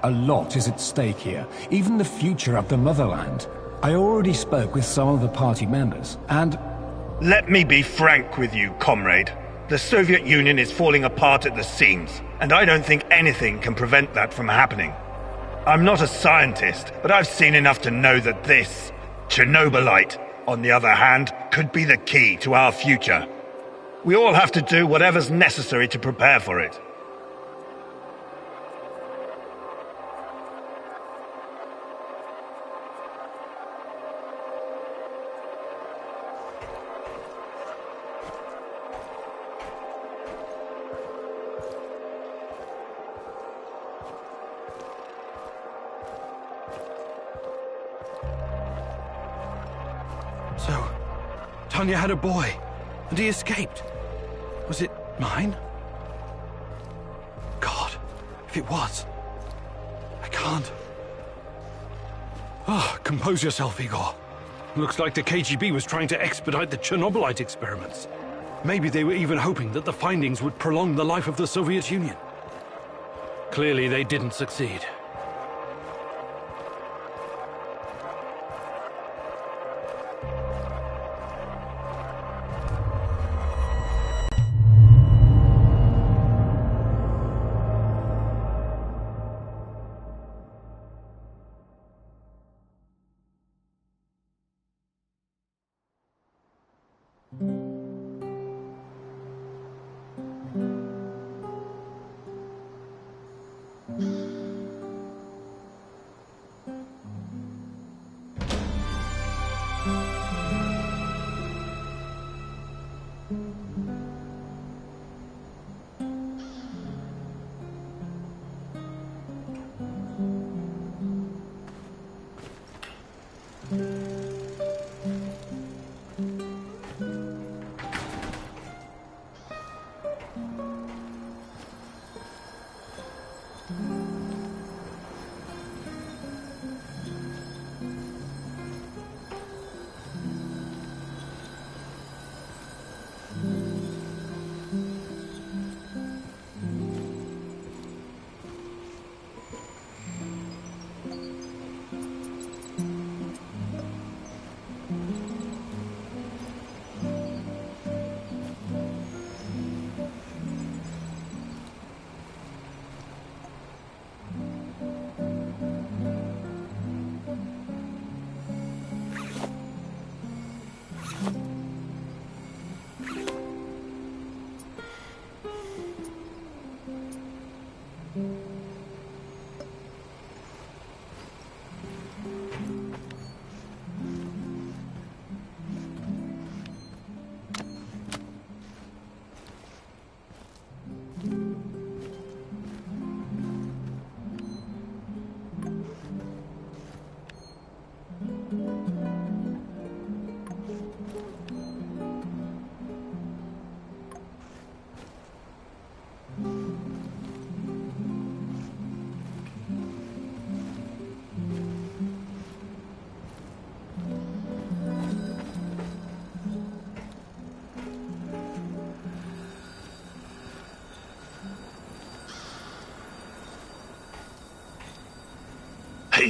A lot is at stake here, even the future of the motherland. I already spoke with some of the party members, and... Let me be frank with you, comrade. The Soviet Union is falling apart at the seams, and I don't think anything can prevent that from happening. I'm not a scientist, but I've seen enough to know that this, Chernobylite, on the other hand, could be the key to our future. We all have to do whatever's necessary to prepare for it. So, Tanya had a boy, and he escaped. Was it mine? God, if it was, I can't. Compose yourself, Igor. Looks like the KGB was trying to expedite the Chernobylite experiments. Maybe they were even hoping that the findings would prolong the life of the Soviet Union. Clearly, they didn't succeed.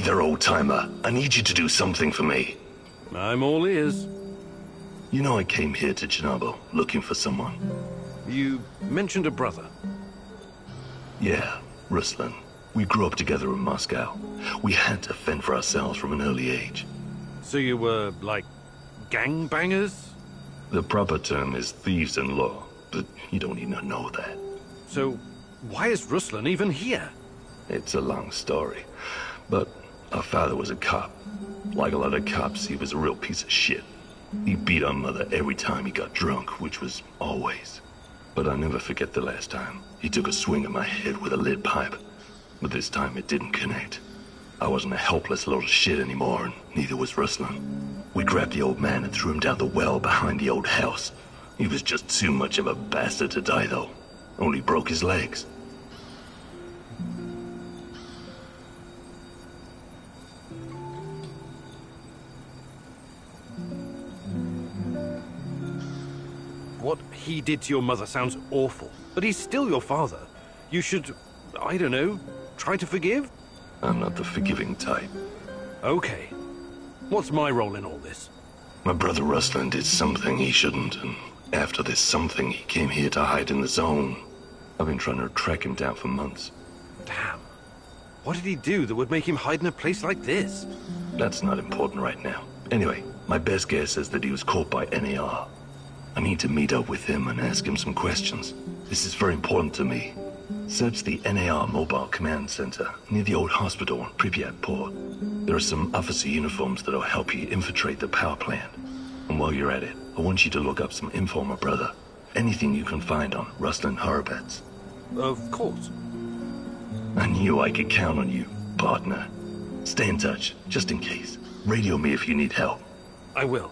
there, old-timer. I need you to do something for me. I'm all ears. You know I came here to Chernobyl looking for someone. You mentioned a brother. Yeah, Ruslan. We grew up together in Moscow. We had to fend for ourselves from an early age. So you were, like, gangbangers? The proper term is thieves-in-law, but you don't need to know that. So, why is Ruslan even here? It's a long story, but our father was a cop. Like a lot of cops, he was a real piece of shit. He beat our mother every time he got drunk, which was always. But I'll never forget the last time. He took a swing at my head with a lead pipe, but this time it didn't connect. I wasn't a helpless little shit anymore, and neither was Ruslan. We grabbed the old man and threw him down the well behind the old house. He was just too much of a bastard to die, though. Only broke his legs. What he did to your mother sounds awful, but he's still your father. You should, I don't know, try to forgive? I'm not the forgiving type. Okay. What's my role in all this? My brother Ruslan did something he shouldn't, and after this something, he came here to hide in the zone. I've been trying to track him down for months. Damn. What did he do that would make him hide in a place like this? That's not important right now. Anyway, my best guess is that he was caught by NAR. I need to meet up with him and ask him some questions. This is very important to me. Search the NAR Mobile Command Center near the old hospital in Pripyat Port. There are some officer uniforms that'll help you infiltrate the power plant. And while you're at it, I want you to look up some info on my brother. Anything you can find on Ruslan Horobets. Of course. I knew I could count on you, partner. Stay in touch, just in case. Radio me if you need help. I will.